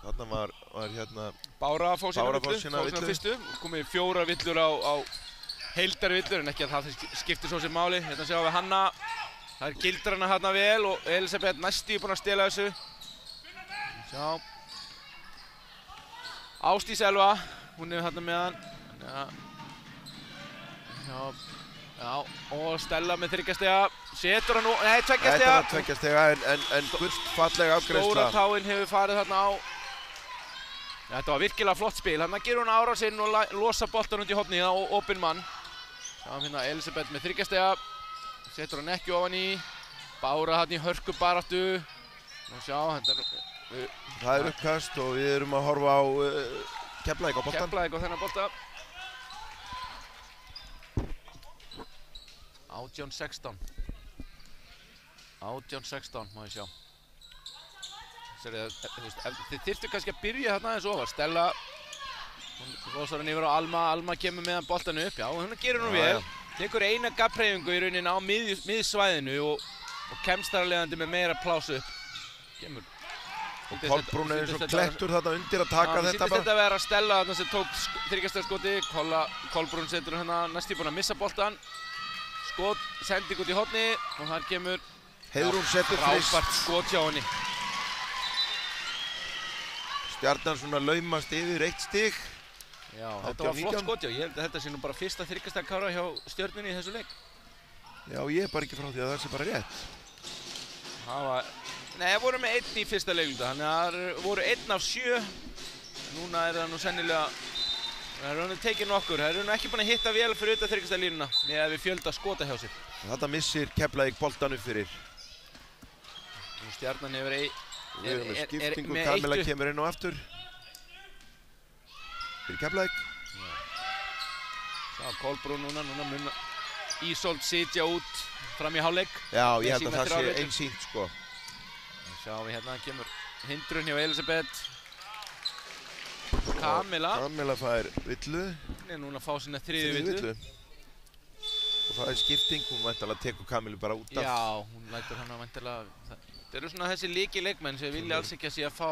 Þarna var hérna... Bára fór sína villu. Fyrstu. Komið 4 villur á heildarvillur en ekki að það skiptir svo sem máli. Hérna sjáum við Hanna. Það er Gildrana hérna vel og Elisabeth næstíu búin að stela þessu. Sjá. Ásdís Elva, hún er hérna með hann. Já, og Stella með 3 stiga. Setur hann nú, nei 2 stiga. Þetta var 2 stiga en gullfallega afgreiðsla. Stóra táin hefur farið þarna á. Þetta var virkilega flott spil. Hérna gerur hún árásinn og losa boltan undir hofni á opinn mann. Sjáum hérna Elisabeth með 3 stiga. Setur hann ekki ofan í. Bára hérna í hörku baráttu. Nú sjá, það er uppkast og við erum að horfa á Keflavík á boltan. Keflavík á þennan bolta. 18-16. 18-16 má ég sjá. Þið þyrftu kannski að byrja þarna aðeins ofar. Stella, hún losar hann yfir á Alma. Alma kemur með hann boltan upp. Já, hún gerir hún vel. Tekur eina gapphreyfingu í rauninni á miðsvæðinu og kemst þar að leiðandi með meira pláss upp. Kemur. Og Kolbrún er eins og klettur þarna undir að taka þetta bara. Sýndist þetta að vera Stella þarna sem tók 3 stiga skoti. Kolbrún setur hérna næstíu búin að missa boltan. Skot, sending út í horni og þar kemur Heiðrún setur frist. Frábært skot hjá henni. Stjarnan svona laumast yfir 1 stig. Já, þetta var flott skot, já. Ég held að þetta sé nú bara fyrsta 3 stiga kára hjá Stjörnunni í þessu leik. Já, ég er bara ekki frá því að það sé bara rétt. Það var... Nei, það voru með 1 í fyrsta leikluta, þannig að það voru 1 af 7. Núna er það nú sennilega... Það eru tekið nokkur, það eru ekki búin að hitta vel fyrir utan 3 stiga línuna með að við fjölda skota hjá sér. Þetta missir Keflavík boltan upp fyrir. Stjarnan hefur Við erum með skiptingu, Kamila kemur inn og aftur. Fyrir Keflavík. Sá Kolbrún núna mun Ísold sitja út fram í hálfleik. Já, ég held að það sé einsýnt sko. Sjáum við hérna, kemur hindrun hjá Elisabeth. Kamila fær villu. Hún er núna að fá sína 3. villu. Og það er skipting, hún væntanlega tekur Kamilu bara út af. Já, hún lætur hana væntanlega. Það eru svona þessi leikmenn sem vilja alls ekki að sé að fá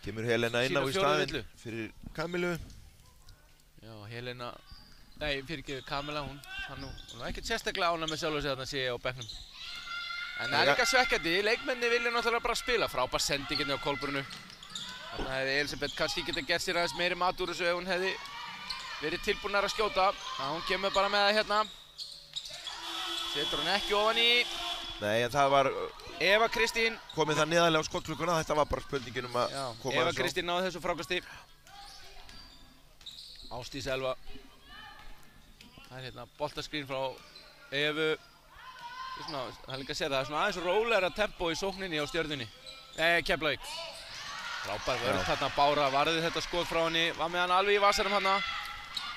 Kemur Helena inn á í staðinn fyrir Kamilu. Já, Helena, nei fyrir ekki Kamila, hún er ekkert sérstaklega ánægð með sjálf og sig að það sé á bekknum. En það er líka svekkjandi, leikmenni vilja náttúrulega bara spila, frábær sendingin á Kolbrúnu. Þannig hefði Elisabeth kannski getað gert sér aðeins meiri mat úr þessu ef hún hefði verið tilbúnar að skjóta. Hún kemur bara með það hérna. Setur hún ekki ofan í. Nei, en það var... Eva Kristín. Komið það niðarlega á skottklukkuna, þetta var bara spurningin um að koma þessu á. Eva Kristín náði þessu frákasti. Ásdís Elva. Það er hérna boltaskrín frá Evu. Það er líka að segja það er svona aðeins rólegra tempo í sókninni á Stjörnunni. Keflavík. Frábær vörð þarna, Bára varði þetta skot frá henni, var með hann alveg í vasanum hana.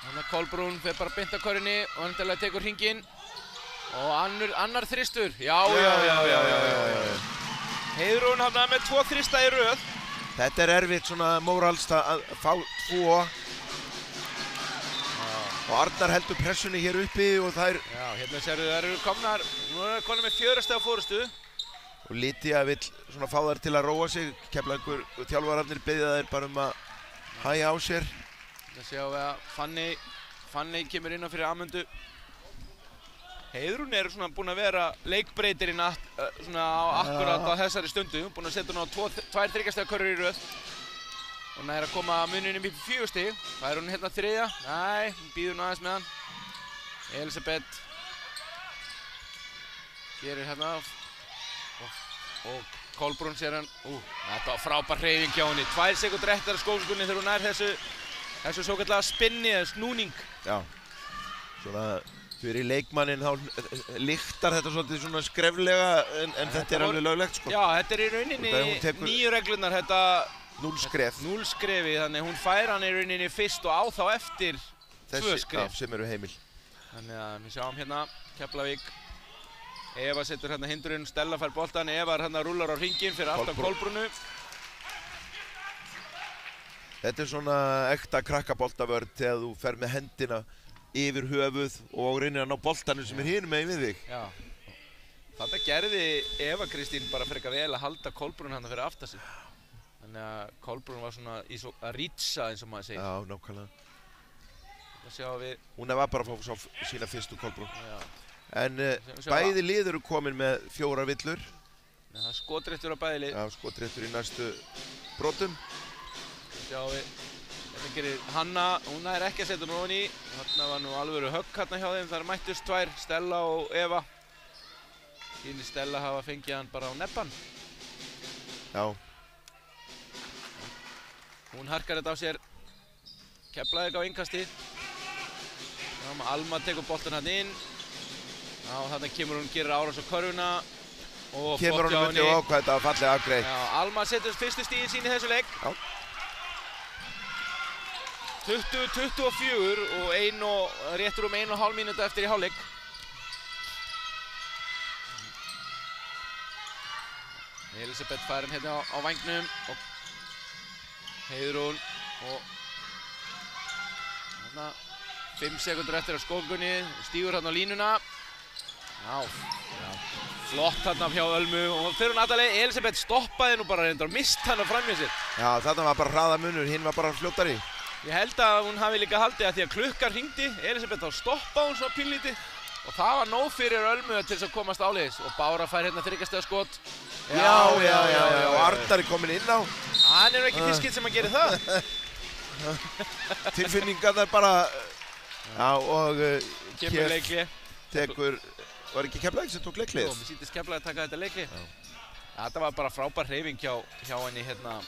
Þannig að Kolbrún fer bara beint að körunni og endilega tekur hringinn. Og annar þristur, já. Heiðrún hana með 2 þrista í röð. Þetta er erfitt svona móralst að fá 2. Og Arnar heldur pressunni hér uppi og þær... Já, hérna sérðu þær eru komnar, nú er það konið með 4 stiga fórustu. og Lydía vill svona fá þær til að róa sig. Keflavíkur þjálfararnir biðja þær bara að hægja á sér. Það sjáum við að Fanny kemur inn á fyrir Amundu. Heiðrún svona búin að vera leikbreytirinn svona akkurat á þessari stundu. Búin að setja hún á 2 þriggjastiga körfur í röð. Og hún að koma muninum upp í 4 stig. Það hún hérna 3. Nei, hún býður nú aðeins með hann. Elisabeth gerir hérna og Kolbrún sér hann. Þetta var frábær hreyfing hjá henni. 2 sekúndur eftir að skólaskunni þegar hún nær þessu svokallaða spinni eða snúning. Já, svona fyrir leikmanninn þá lyktar þetta svolítið svona skreflega en þetta er alveg löglegt sko. Já, þetta er í rauninni 9 reglurnar, þetta 0 skref. 0 skrefi, þannig hún fær hann í rauninni fyrst og á þá eftir 2 skref. Já, sem eru heimil. Þannig að við sjáum hérna Keflavík. Eva setur hérna hindurinn, Stella fær boltan, Eva hérna rúlar á hringinn fyrir aftan Kolbrúnu. Þetta er svona ekta krakkaboltavörn þegar þú fer með hendina yfir höfuð og reynir að ná boltanum sem er hinum megin við þig. Já. Þetta gerði Eva Kristín bara frekar vel að halda Kolbrún hann fyrir aftan sig. Þannig að Kolbrún var svona að rýtsa eins og maður segir. Já, nákvæmlega. Það sjáum við. Hún var bara að fá sína fyrstu Kolbrún. Já. En bæði lið eru komin með 4 villur. Það er skotréttur á bæði lið. Já, skotréttur í næstu brotum. Það sjáum við. Þetta gerir Hanna, hún er ekki að setja hún ofan í. Þarna var nú alvöru högg hérna hjá þeim. Þar mættust 2, Stella og Eva. Sýnir Stella hafa fengið hann bara á nebban. Já. Hún harkar þetta á sér. Keflavík á innkasti. Alma tekur boltan hann inn. Já, þarna kemur hún, gerir árás á körfuna. Og kemur hún myndi og ákvað þetta var fallega afgreitt. Já, Alma setur fyrstu stigin sín í þessu leik. Já. 20-24 og réttur 1,5 mínúta eftir í hálfleik. Elisabeth fær hann hérna á vængnum og Heiðrún og hérna 5 sekúndur eftir að skókunni, stígur hann á línuna. Já. Flott hérna hjá Ölmu og fyrir Natalie, Elisabeth stoppaði nú bara reyndar og mist hann fram hjá sér. Já, þarna var bara hraða munur, hinn var bara fljóttari. Ég held að hún hafi líka haldið að því að klukkan hringdi, Elisabeth þá stoppaði hún svona pínlítið og það var nóg fyrir Ölmu til þess að komast áleiðis og Bára fær hérna 3 stiga skot. Já, og Arnar er komin inn á. Hann er ekki fyrst sem að gera það. Tilfinningarnar bara, já og kemur leikli. Var ekki Keflavík sem tók leiklið? Jú, mér sýndist Keflavík að taka þetta leikli. Þetta var bara frábær hreyfing hjá henni hérna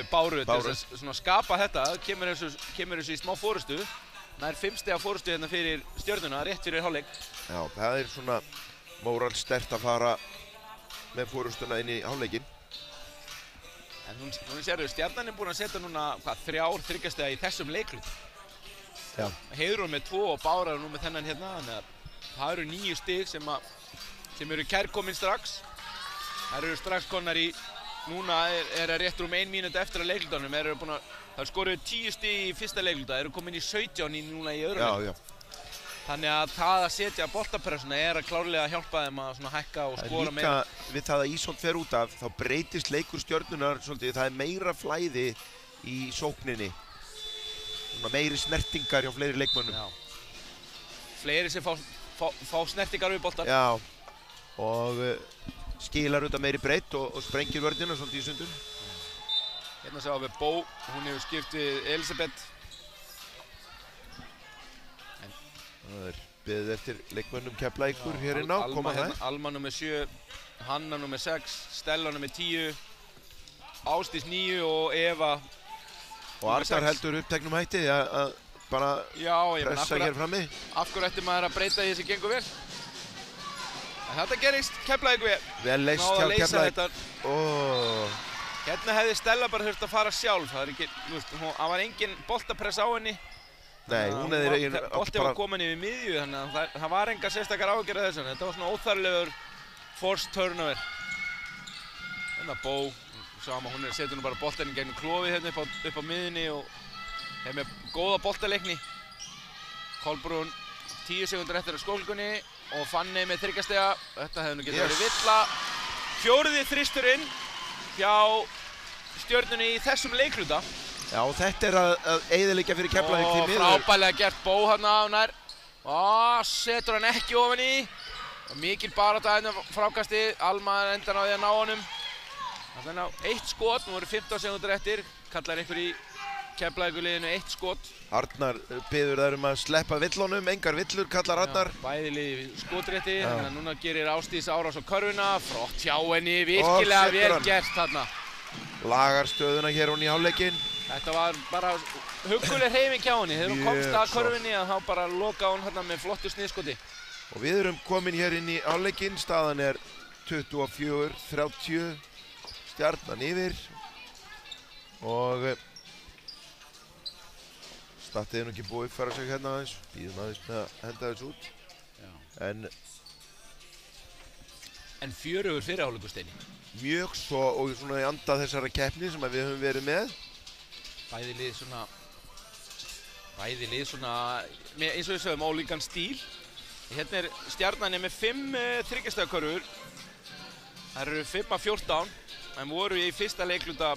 Báru til þess að skapa þetta, kemur þessu í smá fórustu. Það er 5 stiga fórustu hérna fyrir Stjörnuna, rétt fyrir hálfleik. Já, það er svona móralsterkt að fara með fórustuna inn í hálfleikin. En hún sérðu, Stjarnan er búin að setja núna 3 þriggjastiga í þessum leiklut. Já. Heiðrún með 2 og Bára nú með þennan hérna, þannig að það eru 9 stig sem eru kærkomin strax. Það eru strax konar í. Núna er það rétt 1 mínúta eftir að leiklutanum. Það skoruðu 10 stig í fyrsta leikluta, eru komin í 17 núna í öðru leikluta. Já. Þannig að það að setja boltapressuna er að klárlega hjálpa þeim að hækka og skora meira. Líka við það að Ísolt fer út af, þá breytist leikur Stjörnunar svolítið. Það er meira flæði í sókninni. Meiri snertingar hjá fleiri leikmönnum. Já. Fleiri sem fá snertingar við boltar. Já. Og skilar auðvitað meiri breytt og sprengir vörnina svolítið í sundun. Hérna sjáum við Bó, hún hefur skipt við Elisabeth. Það er beðið eftir leikmönnum Keflavíkur hér inn á, koma það. Alma nr. 7, Hanna nr. 6, Stella nr. 10, Ásdís 9 og Eva og Arnar heldur uppteknum hætti að bara pressa hér frammi. Af hverju ætti maður að breyta því sem gengur vel? En þetta gerist Keflavík vel leist hjá Keflavík. Hérna hefði Stella bara þurft að fara sjálf. Það var engin boltapress á henni. Nei, hún hefði bolti var komin yfir miðju, þannig að það var engar sérstakar áhyggjur af þessu. Þetta var svona óþarflegur forced turnover. Hérna Bó, hún setur nú bara boltaninn gegnum klofið hérna upp á miðjunni og er með góða boltaleikni. Kolbrún 10 sekúndur eftir að skólgunni og Fanny með 3 stiga. Þetta hefði nú getið verið villa. 4. þristurinn hjá Stjörnunni í þessum leikluta. Já, þetta að eyðileggja fyrir Keflavík því miður. Og frábærlega gert Bó hérna á nær. Og setur hann ekki ofan í. Og mikil barátta hérna frákastið. Alma endar á því að ná honum. Þannig á 1 skot, nú voru 15 sekúndur eftir. Kallar einhver í Keflavíkurliðinu 1 skot. Arnar biður þær að sleppa villunum, engar villur kallar Arnar. Já, bæði liði skotrétti, þannig að núna gerir Ásdís árás á körfuna. Flott hjá henni, virkilega vel gert þarna. Lagar stöðuna hér hún í hálfleikinn. Þetta var bara hugguleg hreyfing hjá henni. Þegar hún komst að körfunni að þá bara loka hún hérna með flottu sniðskoti. Og við erum komin hér inn í hálfleikinn, staðan er 24-30, Stjarnan yfir. Og Statið nú ekki búið að uppfæra sig hérna aðeins, býðum aðeins með að henda þessu út. Já. En fjörugur fyrir hálfleikur Steini. Mjög svo og svona í anda þessara keppni sem við höfum verið með. Bæði lið svona, eins og við sögum, ólíkan stíl. Hérna er Stjarnan með 5 þryggjastegakörfur. Það eru 5 af 14, en voru í fyrsta leikluta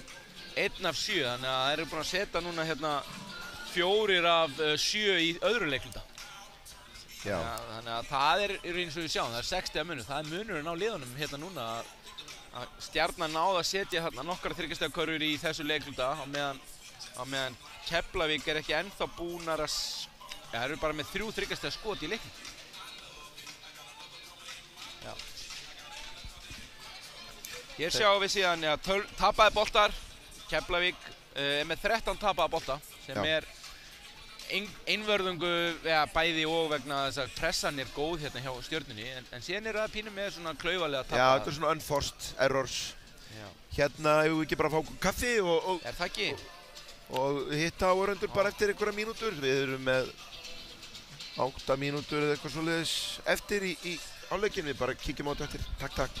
1 af 7, þannig að það eru búin að setja núna hérna 4 af 7 í öðru leikluta. Já. Þannig að það er eins og við sjáum, það er 60 munur. Það er munurinn á liðunum hérna núna að Stjarnan náði að setja hérna nokkra þryggjastegakörfur í þessu leikluta á meðan Keflavík er ekki ennþá búnar að það eru bara með 3 þryggjastega í leiknum. Já. Hér sjáum við síðan að tapaði boltar. Keflavík er með 13 tapaða bolta sem er einvörðungu bæði og vegna þess að pressan er góð hérna hjá Stjörnunni en síðan er það pínu með svona klaufalega tapa. Já, þetta er svona unforced errors. Já. Hérna hefur við ekki bara að fá kaffi og er það ekki? Og hitta áhorfendur bara eftir einhverja mínútur. Við erum með 8 mínútur eða eitthvað svoleiðis eftir í hálfleikinn. Við bara kíkjum á þetta eftir. Takk.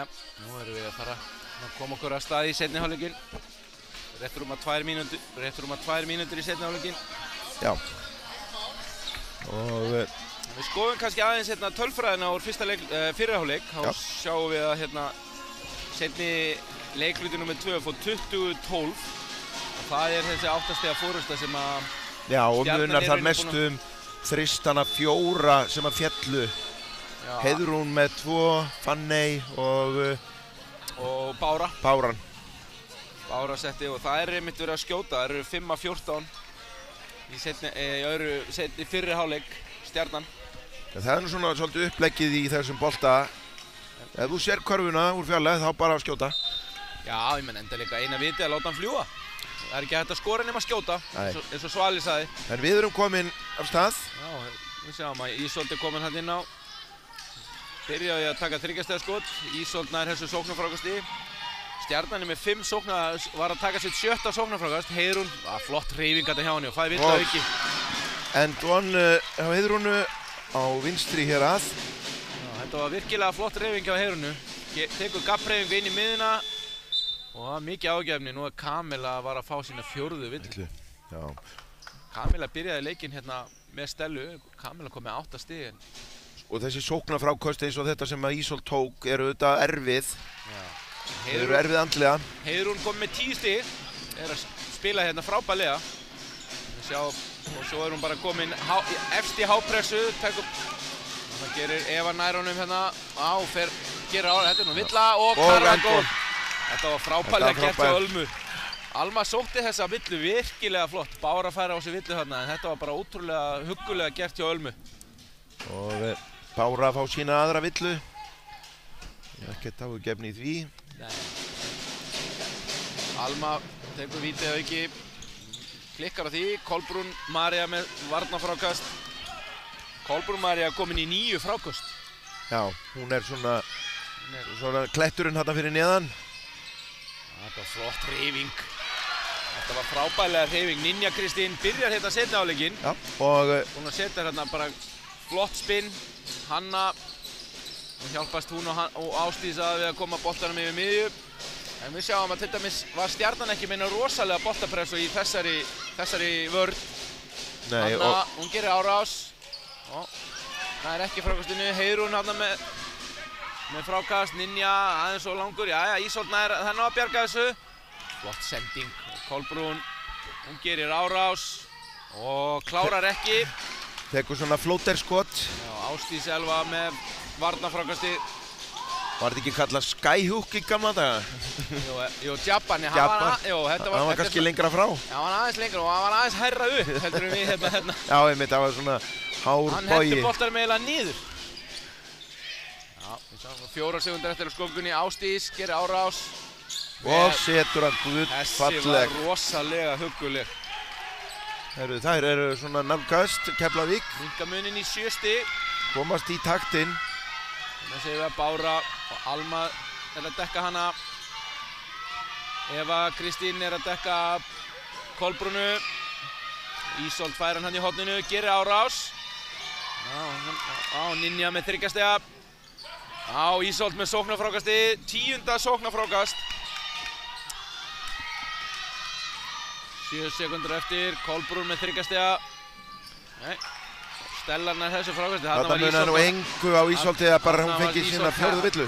Jæja, nú erum við að fara að koma okkur að stað í seinni hálfleikinn. Rétt rúma 2 mínútur í seinni hálfleikinn. Já. Og við skoðum kannski aðeins hérna tölfræðina úr fyrri hálfleik. Þá sjáum við að hérna seinni leikluti nr. 2 fór 20-12. Og það er þessi 8 stiga fórusta sem að já, og munar þar mest þristana 4 sem að fjallu. Já. Heiðrún með 2, Fanney og Báran. Bára setti og það er einmitt verið að skjóta. Það eru 5 af 14 í fyrri hálfleik Stjarnan. Ja, það er nú svona svolítið uppleggið í þessum bolta. Ef þú sér körfuna úr fjarlægð þá bara að skjóta. Já, ég menn enda líka eina viti að láta hann fljúga. Það er ekki hægt að skora nema að skjóta, eins og Svali sagði. En við erum komin af stað. Já, við sjáum að Ísold er komin hann inn á. Byrjaði að taka 3 stiga skot. Ísold nær þessu sóknarfrákasti. Stjarnan er með 5 var að taka sitt 7. sóknarfrákast. Heiðrún, flott hreyfing þetta hjá henni og fæði villa auki. And one á Heiðrúnu á vinstri hér að. Já, þetta var virkilega flott hreyfing á Heiðrúnu. Tekur gapphreyfingu inn í miðuna. Og það var mikið ágefni. Nú er Kamila var að fá sína 4. villu. Já. Kamila byrjaði leikinn hérna með Stellu. Kamila kom með 8 stig. Og þessi sóknarfráköst eins og þetta sem að Ísold tók eru auðvitað erfið. Já. Þeir eru erfið andlega. Heiðrún kom með 10 stig. Er að spila hérna frábærlega. Við sjá, og svo er hún bara komin efst í hápressu. Það gerir Eva nær honum hérna. Gerir ára, þetta er nú villa og Karagól. Þetta var frábærlega gert á Ölmu. Alma sótti þessa villu virkilega flott. Bára færi á sig villu þarna, en þetta var bara ótrúlega huggulega gert hjá Ölmu. Og Bára að fá sína aðra villu. Ekkert ágefni í því. Nei. Alma tekur vítið auki. Klikkar á því. Kolbrún María með varnarfrákast. Kolbrún María komin í 9 frákast. Já, hún er svona kletturinn hérna fyrir neðan. Þetta var flott hreyfing. Þetta var frábærlega hreyfing. Ninja Kristín byrjar hérna seinni hálfleikinn. Já, og hún setur hérna bara flott spinn. Hanna, hún hjálpast hún og Ásdís að við að koma boltanum yfir miðju. En við sjáum að til dæmis var Stjarnan ekki með eina rosalega boltapressu í þessari vörn. Nei, Hanna, hún gerir árás. Það er ekki frákastinu. Heiðrún hérna með frákast. Ninja aðeins og langur. Jæja, Ísold nær þennan að bjarga þessu. Flott sending. Kolbrún, hún gerir árás og klárar ekki. Tekur svona flóterskot. Já, Ásdís Elva með varnarfrákasti. Var þetta ekki kallað skyhook í gamla daga? Jú, Japan. Hann var kannski lengra frá. Já, hann var aðeins lengra og hann var aðeins hærra upp, heldur við hérna. Já, einmitt, það var svona hár bogi. Hann hendur boltanum eiginlega niður. Já, við sjáum 4 sekúndur eftir á skókunni. Ásdís gerir árás. Og setur hann gullfalleg. Þessi var rosalega hugguleg. Þær eru svona nálgast, Keflavík. Minnka munin í 7 stig. Komast í taktinn. Þannig séum við að Bára og Alma er að dekka hana. Eva Kristín er að dekka Kolbrúnu. Ísold fær hann í horninu, gerir árás. Ninja með 3 stiga. Ísold með sóknarfrákasti, 10. sóknarfrákast. 7 sekundur eftir, Kolbrún með 3 stiga. Nei, Stellar nær þessu frákasti. Þetta munar nú engu á Ísoldi að bara hún fengi sína 4. villu.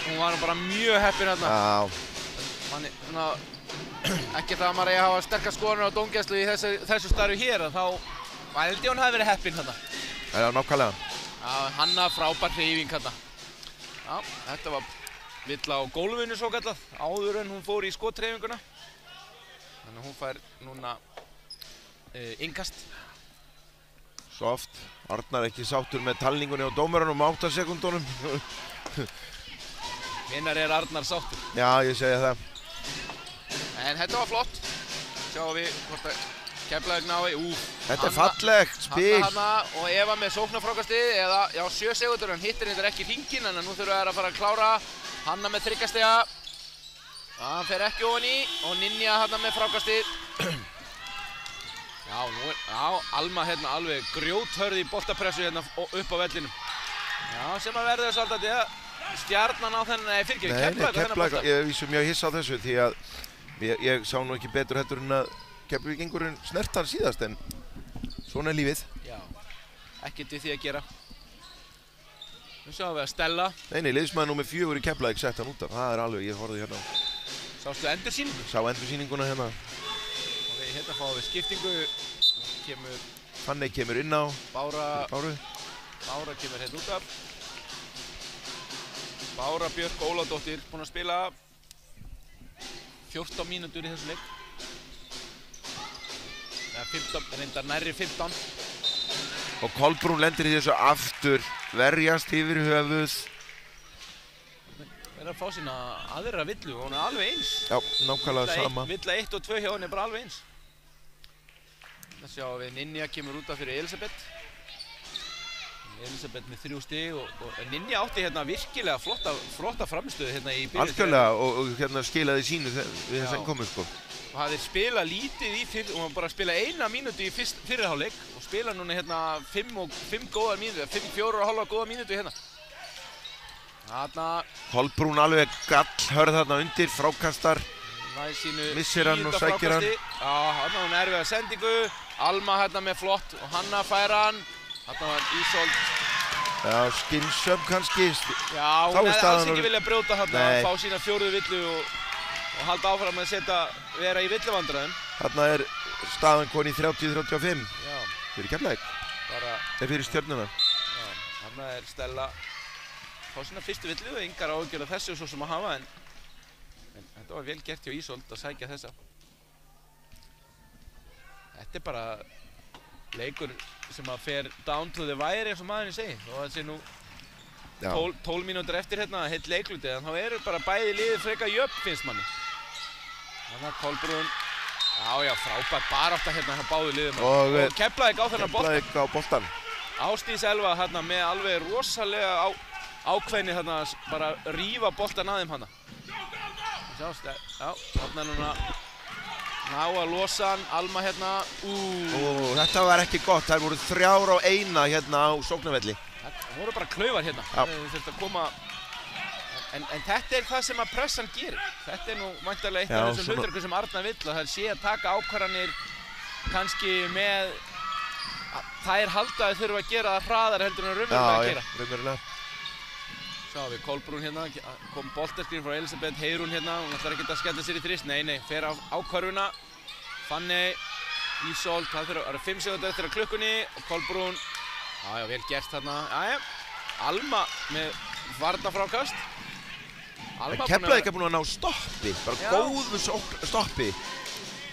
Hún var bara mjög heppin hérna. Já. Ekki það að maður eigi að hafa sterkar skoðanir á dómgæslu í þessu starfi hér, þá held ég hún hafi verið heppin hérna. Já, nákvæmlega. Hanna frábær hreyfing hérna. Já, þetta var villa á gólfinu svo kallað, áður en hún fór í skothreyfinguna. Þannig að hún fær núna innkast. Soft. Arnar ekki sáttur með talningunni á dómarunum 8 sekúndunum. Hvenær er Arnar sáttur? Já, ég segi það. En þetta var flott. Sjáum við hvort að Keflavík nái. Þetta er fallegt spil. Hanna og Eva með sóknarfrákasti eða 7 sekúndur. Hann hittir þetta ekki hringinn, en nú þurfa þær að fara að klára. Hanna með 3 stiga. Hann fer ekki ofan í og Ninja hérna með frákasti. Já, Alma hérna alveg grjóthörð í boltapressu hérna upp á vellinum. Já, sem að verður svolítið Stjarnan á þennan, nei, fyrirgefðu, Keflavík á þennan bolta. Ég vísu mjög hissa á þessu því að ég sá nú ekki betur heldur en að Keflvíkingurinn snert hann síðast en svona er lífið. Já, ekkert við því að gera. Nú sjáum við að Stella. Nei, liðsmaður númer 4 í Keflavík sett hann út af. Það er alveg, ég horfði hérna á. Sástu endursýningu? Sá endursýninguna hérna. Og hérna fáum við skiptingu. Fanney kemur inn á. Bára kemur hérna út af. Bára Björk Óladóttir búin að spila 14 mínútur í þessu leik. Eða 15, reyndar nærri 15. Og Kolbrún lendir í þessu aftur, verjast yfir höfuð. Það er að fá sína aðra villu og hún er alveg eins. Já, nákvæmlega sama. Villa 1 og 2 hjá henni er bara alveg eins. Það sjáum við Ninja kemur út af fyrir Elisabeth. Elisabeth með 3 stig og Ninja átti hérna virkilega flotta framstöðu hérna í byrjun. Algjörlega og hérna skilaði sínu við þess að komu sko. Og hafði spilað lítið í fyrir, og bara spilað 1 mínútu í fyrirháleik og spilað núna hérna 5 góðar mínútur, 4,5 góðar mínútur hérna. Þarna Kolbrún alveg gallhörð þarna undir, frákastar, missir hann og sækir hann. Já, þarna hún erfiða sendingu, Alma hérna með flott og Hanna fær hann. Þarna var Ísold. Já, skynsöm kannski. Já, hún hefði alls ekki viljað brjóta þarna, fá sína 4. villu og halda áfram að vera í villuvandræðum. Þarna er staðan komin í 30-35 fyrir Keflavík. Fyrir Stjörnuna. Já, þarna er Stella fá sína 1. villu og engar áhyggjur af þessu svo sem að hafa en þetta var vel gert hjá Ísold að sækja þessa. Þetta er bara leikur sem að fer down to the wire eins og maðurinn segir. Og það sé nú 12 mínútur eftir hérna heilt leikluti en þá eru bara bæði liðið frekar jöfn finnst manni. Þannig að Kolbrún, já, frábær barátta hérna hjá báðu liðum og Keflavík á þennan boltan. Keflavík á boltan. Ásdís Elva hérna með alveg rosalega ákveðni hérna bara rífa boltan að þeim hérna. Sjást, já, þarna er núna ná að losa hann, Alma hérna. Þetta var ekki gott, það voru 3 á 1 hérna á sóknarvelli. Það voru bara klaufar hérna, það þurfti að koma. En þetta er það sem að pressan gerir. Þetta er nú væntanlega eitt af þessum hlutverkum sem Arna vill að það sé að taka ákvarðanir kannski með þær halda að þurfa að gera það hraðar heldur en raunverulega að gera. Já, raunverulega. Sjáum við Kolbrún hérna, kom boltaskrín frá Elisabeth, Heiðrún hérna, hún ætlar ekki að skella sér í þrist, nei, fer á ákvarðuna. Fanney, Ísold, það eru 5 sekúndur eftir að klukkunni og Kolbrún, já, vel gert þarna, Alma með varnarfrákast. Keflavík er búin að ná stoppi, bara góðu stoppi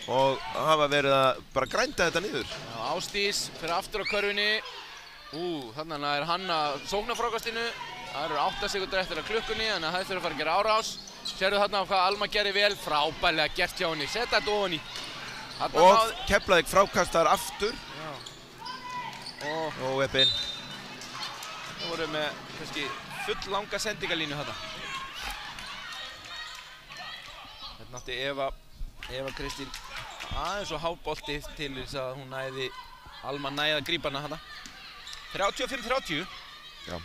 og hafa verið að bara grænda þetta niður. Já, Ásdís fyrir aftur á körfunni, þannig er hann að sóknarfrákastinu, það eru 8 sekúndur eftir að klukkunni, þannig að það þurfa að fara að gera árás. Sérðu þarna hvað Alma gerði vel, frábærlega gert hjá henni, setja þetta ofan í. Og Keflavík frákastar aftur. Og Eppin. Það voru með kannski full langa sendingalínu þarna. Þetta nátti Eva Kristín aðeins og hábolti til þess að hún Alma næði að grípa hana þarna. 35-30. Já.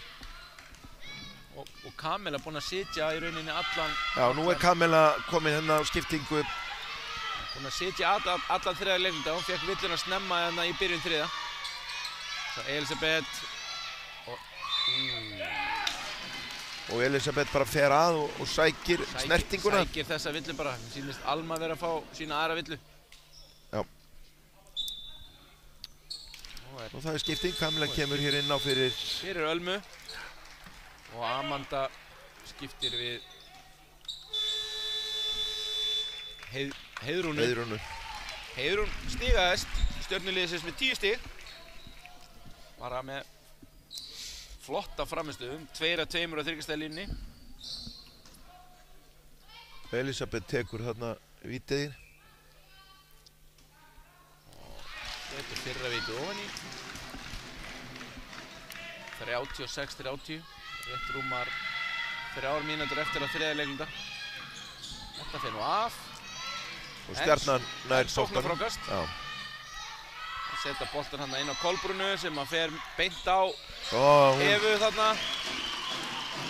Og Kamela búinn að sitja í rauninni allan. Já, nú er Kamela komin hérna á skiptingu. Búinn að sitja allan 3. leikluta. Hún fekk villuna snemma hérna í byrjun 3. Svo Elisabeth og Elisabeth bara fer að og sækir snertinguna. Sækir þessa villu bara. Mér sýnist Alma vera að fá sína aðra villu. Já. Og það er skipting. Kamila kemur hér inn á fyrir Ölmu. Og Amanda skiptir við Heiðrúnu. Heiðrún stigaðist Stjörnuliðsins með 10 stig. Bara með flotta framistöðum, 2 af 2 á 3. línunni. Elisabeth tekur þarna vítiðir. Og þetta er fyrra vítið ofan í. 36-30. Rétt rúmar 3 mínútur eftir að 3. leikluta. Þetta fer nú af. Og Stjarnan nær sóknarfrákast. Já. Setja boltan hann inn á Kolbrúnu sem að fer beint á Evu þarna.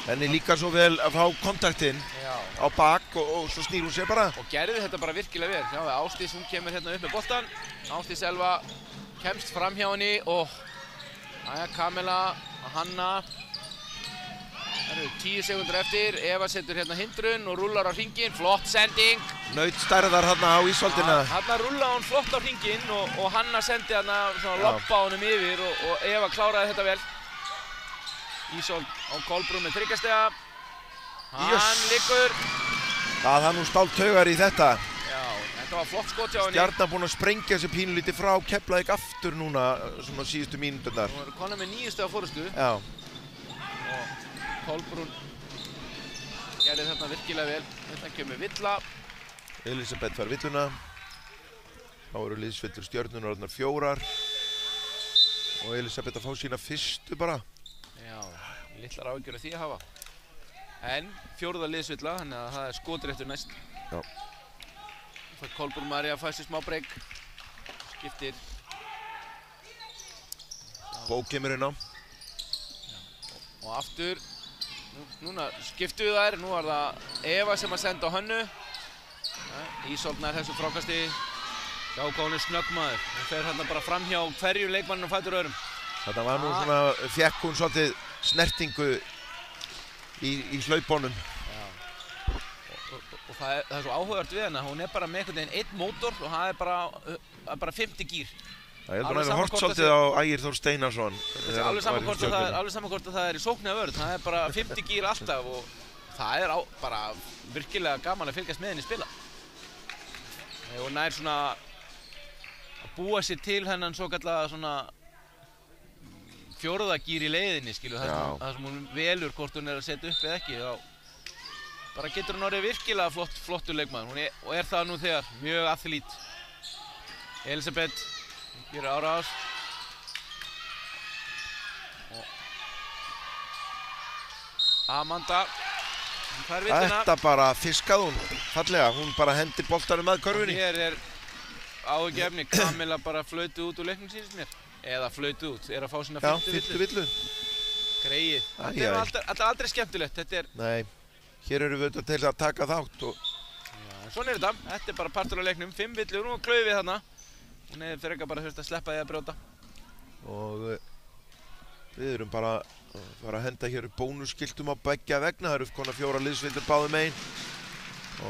Henni líka svo vel að fá kontaktinn Já. á bak og svo snýr hún sér bara. Og gerði þetta bara virkilega vel. Sjáum við, Ásdís, hún kemur hérna upp með boltan. Ásdís Elva kemst fram hjá henni og Aja, Kamila og Hanna. Það eru 10 sekúndur eftir. Eva setur hérna hindrun og rúlar á hringinn. Flott sending. Naut stærðar hérna á ísholdina. Hanna rúlaði hún flott á hringinn og Hanna sendi hérna svona loppa á honum yfir og Eva kláraði þetta vel. Ísold á Kolbrún með 3 stiga. Hann liggur. Það er nú stált taugar í þetta. Já, þetta var flott skot hjá henni. Stjarnan búin að sprengja sér pínulítið frá Keflavík aftur núna svona síðustu mínúturnar. Nú eru konar með 9 stiga fórustu. Já. Og Kolbrún gerði þarna virkilega vel. Þetta kemur Villa. Elisabeth fær villuna. Þá eru liðsvillur Stjörnunar orðnar 4. Og Elisabeth að fá sína fyrstu bara. Já, litlar áhyggjur af því að hafa. En 4. liðsvilla, þannig að það er skotréttur næst. Já. Það Kolbrún María fær sér smá breyk. Skiptir. Bók kemur inn á. Og aftur. Núna skiptuðu þær. Nú er það Eva sem að senda á Hönnu. Ísold nær þessu frákasti. Sjá hvað hún er snöggmaður. Hún fer hérna bara fram hjá hverju leikmanninn og fætur öðrum. Þetta var nú svona, fekk hún svolítið snertingu í hlaupunum. Já. Og það er svo áhugavert við hennar. Hún er bara með einhvern veginn einn mótor og það er bara 50 gír. Það heldur hún hefði hort svolítið á Ægir Þór Steinarsson. Alveg saman hvort að það er í sókn eða vörn. Það er bara 50 gír alltaf og það er bara virkilega gaman að fylgjast með henni spila. Og nær svona að búa sér til hennan svo kallega svona 4. gír í leiðinni, skilu, það sem hún velur hvort hún er að setja upp eða ekki. Þá bara getur hún orðið virkilega flottur leikmaður og er það nú þegar, mjög athlít. Elisabeth gerir árás. Amanda, hún fær villuna. Þetta bara fiskað hún, fallega, hún bara hendi boltanum að körfunni. Hér er áhyggjuefni, Kamila bara flautuð út úr leiknum sínist mér. Eða flautuð út, er að fá sína 5. villu. Greið. Þetta er aldrei skemmtilegt, þetta er... Nei, hér eru við auðvitað til að taka þátt og... Já, svona er þetta. Þetta er bara partur af leiknum, 5 villur, nú klaufið við þarna. Hún hefði frekar bara þurft að sleppa því að brjóta. Og við erum bara að fara að henda hér bónusskiltum á beggja vegna. Það eru konar 4 liðsvildur báðum megin.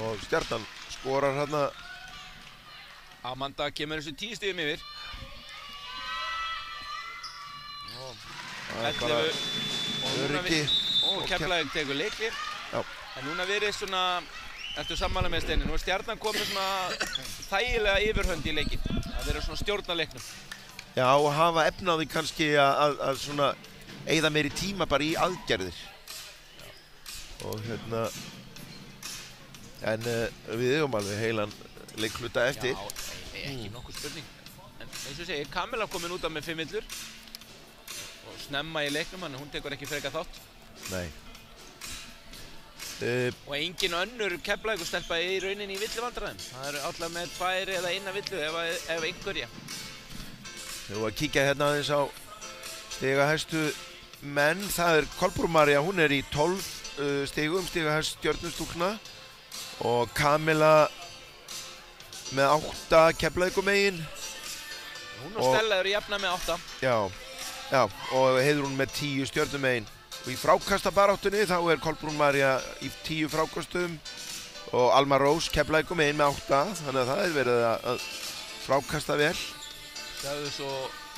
Og Stjarnan skorar hérna. Amanda kemur þessu 10 stigum yfir. Það er bara öryggi. Og Keflavík tekur leikli. Já. En núna verið svona, ertu sammála með Steini, nú er Stjarnan komið svona þægilega yfirhönd í leikinn. Það verið svona stjórna leiknum. Já, og hafa efnaði kannski að svona eyða meiri tíma bara í aðgerðir. Já. Og hérna, en við eigum alveg heilan leikhluta eftir. Já, ekki nokkuð spurning. En eins og segir, Kamila komin út af með 5 villur. Og snemma í leiknum, hann hún tekur ekki frekar þátt. Nei. Og engin önnur Keflavíkurstelpa í rauninni í villuvandræðum. Það eru alltaf með 2 eða 1 villu ef einhverja. Við erum að kíkja hérna aðeins á stigahæstu menn. Það er Kolbrún María, hún er í 12 stigum, stigahæst Stjörnustúlkna. Og Kamila með 8 Keflavíkurmegin. Hún og Stella eru jafna með 8. Já, og Heiðrún með 10 Stjörnumegin. Og í frákastabaráttunni þá er Kolbrún María í 10 frákastum og Alma Rós Keflavíkurmegin með 8. Þannig að það er verið að frákasta vel. Sjáðu svo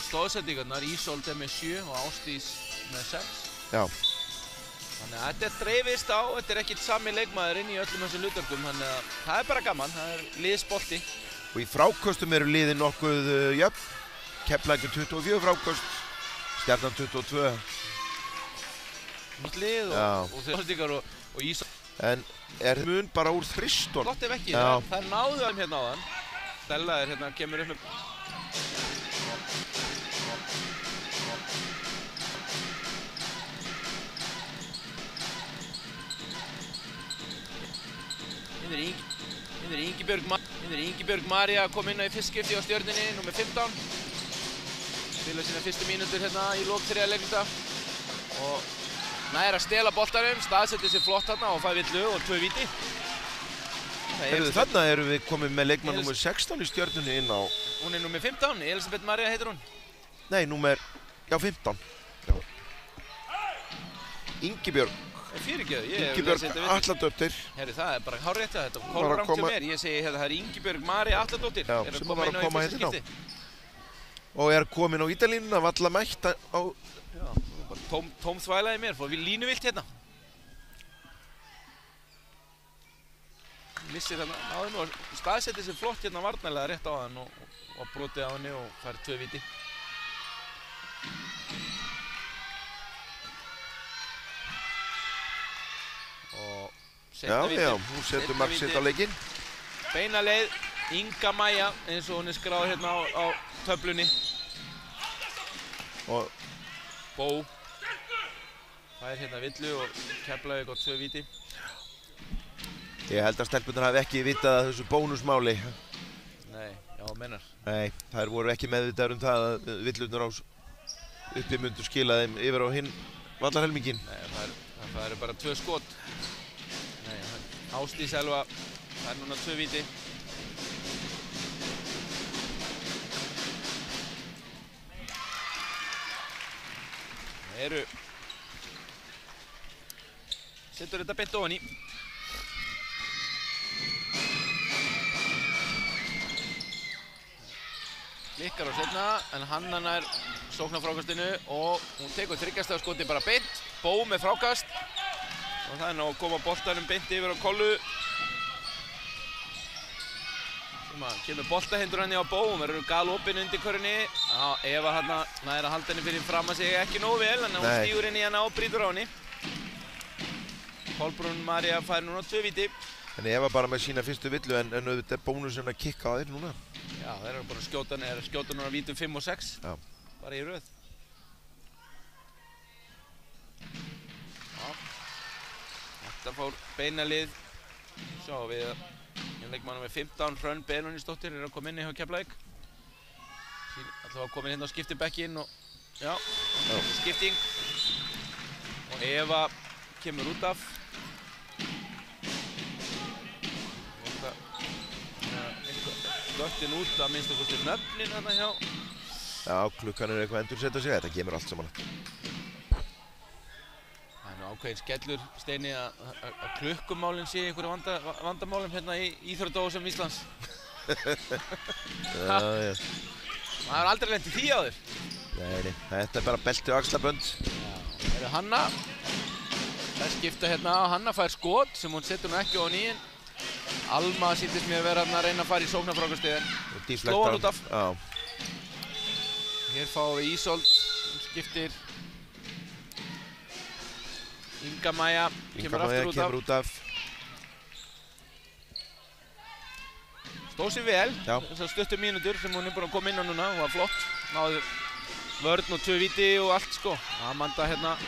stóðsendingarnar, Ísold er með 7 og Ásdís með 6. Já. Þannig að þetta dreifist á, þetta er ekkert sami leikmaður inn í öllum þessum hlutverkum, þannig að það er bara gaman, það er liðsbolti. Og í frákastum eru liðin nokkuð jöfn. Keflavíkur 24 frákast, Stjarnan 22. Nýtt lið og stóðsendingar og Ísold. En er mun bara úr þriston. Gott ef ekki, það er náðu þeim hérna áðan. Stella er hérna, kemur upp með... Ingibjörg María kom inn á í fyrstskipti á Stjörnunni, númer 15. Spila sína fyrstu mínútur hérna í lok 3. leikluta. Og nær að stela boltanum, staðsetti sig flott þarna og fæði villu og 2 víti. Þarna erum við komið með leikmann númer 16 í Stjörnunni inn á... Hún númer 15, Elisabeth Maria heitir hún. Nei, númer... Já, 15. Já. Ingibjörg. Ingibjörg Atladóttir. Herri, það bara hárrétt að þetta kom rangt hjá mér. Ég segi hérna, það Ingibjörg Maria Atladóttir. Já, sem var að koma hérna á. Og komin á Ítalínuna, valla mætt á... Já, bara tóm þvælaði mér, fór við línuvilt hérna. Missir hérna á hennu og staðsetti sér flott hérna varnarlega rétt á hann og brotið á henni og fær 2 víti. Og setna víti. Já, hún setur mark sitt á leikinn. Beina leið, Inga Maja eins og hún skráð hérna á töflunni. Og Bó fær hérna villu og Keflavík á 2 víti. Ég held að stelpunnar hafi ekki vitað að þessu bónusmáli. Nei, já, mennar. Nei, þær voru ekki meðvitaðar það að villurnar á uppi myndu skila þeim yfir á hinn vallarhelminginn. Nei, það eru bara 2 skot. Nei, Ásdís Elva, það er núna 2 víti. Það eru... Setur þetta beint ofan í. Klikkar á setna, en Hanna nær sóknarfrákastinu og hún tekur 3 stiga skoti bara beint. Bó með frákast. Og það er ná að koma boltanum beint yfir á Kollu. Kemur boltahindur henni á Bó, hún verður galopin undir körunni. Eva hérna nær að halda henni fyrir fram að sig ekki nógu vel, en hún stígur inn í hana og brýtur á henni. Kolbrún Maria fær núna 2 víti. En Eva bara með sína fyrstu villu en auðvitað er bónusinn að kikka á þér núna. Já, þeir eru bara að skjóta núna vítum 5 og 6. Já. Bara í röð. Já. Þetta fór beina lið. Sjá við leikmannum með 15, Hrönn Benónísdóttir er að koma inn hjá Keflavík. Alltaf að koma inn hérna og skipti bekkinn og... Já, skipting. Og Eva kemur út af. Göttin út að minnst okkur til nöfnin hérna hjá. Já, klukkan er eitthvað endur sett að segja, þetta kemur allt saman. Það er nú ákveðin skellur, Steini, að klukkumálinn sé einhverju vandamálum hérna í Íþróttahúsum Íslands. Já. Það er aldrei lent í því á þér. Nei, þetta er bara belti og axlabönd. Það eru Hanna. Það skipta hérna á, Hanna fær skot sem hún setur nú ekki ofan í en Alma sýndist mér að vera að reyna að fara í sóknarfrákastíðin. Sló hann út af. Já. Hér fáum við Ísold, hún skiptir. Inga Maja kemur út af. Stóð sér vel, Já. þessar stuttu mínútur sem hún er búin að koma inn á núna, hún var flott. Náði vörn og 2 víti og allt sko. Amanda hérna.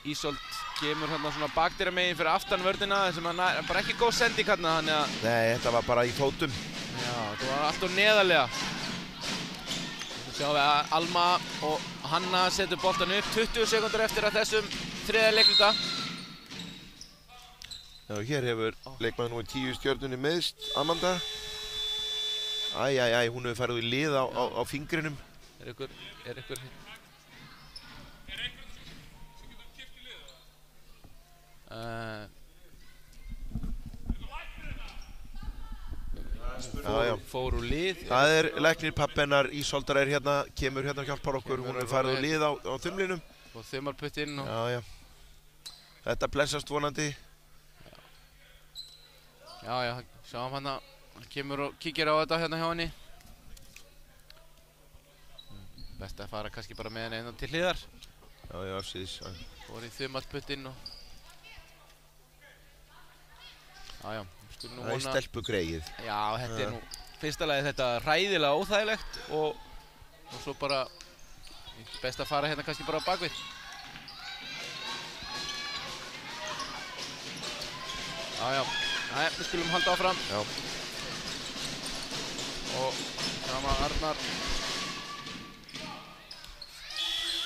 Ísold kemur hérna svona bakdýramegin fyrir aftan vörnina sem er bara ekki góð sending hérna þannig að... Nei, þetta var bara í fótum. Já, þetta var allt og neðarlega. Nú sjáum við að Alma og Hanna setur boltan upp 20 sekundur eftir að þessum 3. leikluta. Já, hér hefur leikmaður númer 10 Stjörnunni meiðst, Amanda. Hún hefur farið í lið á fingrinum. Er ykkur... Fór úr lið. Það er læknir pappennar Ísoldar er hérna, kemur hérna og hjálpar okkur. Hún hefur farið úr lið á þumlinum. Og þumalputtinn og... Já. Þetta blessast vonandi. Já, sjáum hann að hann kemur og kíkir á þetta hérna hjá henni. Best að fara kannski bara með henni til hliðar. Já, afsíðis. Fór í þumalputtinn og... Já, skulum nú vona... Það er stelpugreið. Já, þetta er nú... Fyrsta lagi þetta ræðilega óþægilegt og svo bara... Best að fara hérna kannski bara á bakvið. Já. Nei, við skulum halda áfram. Já. Og sama Arnar.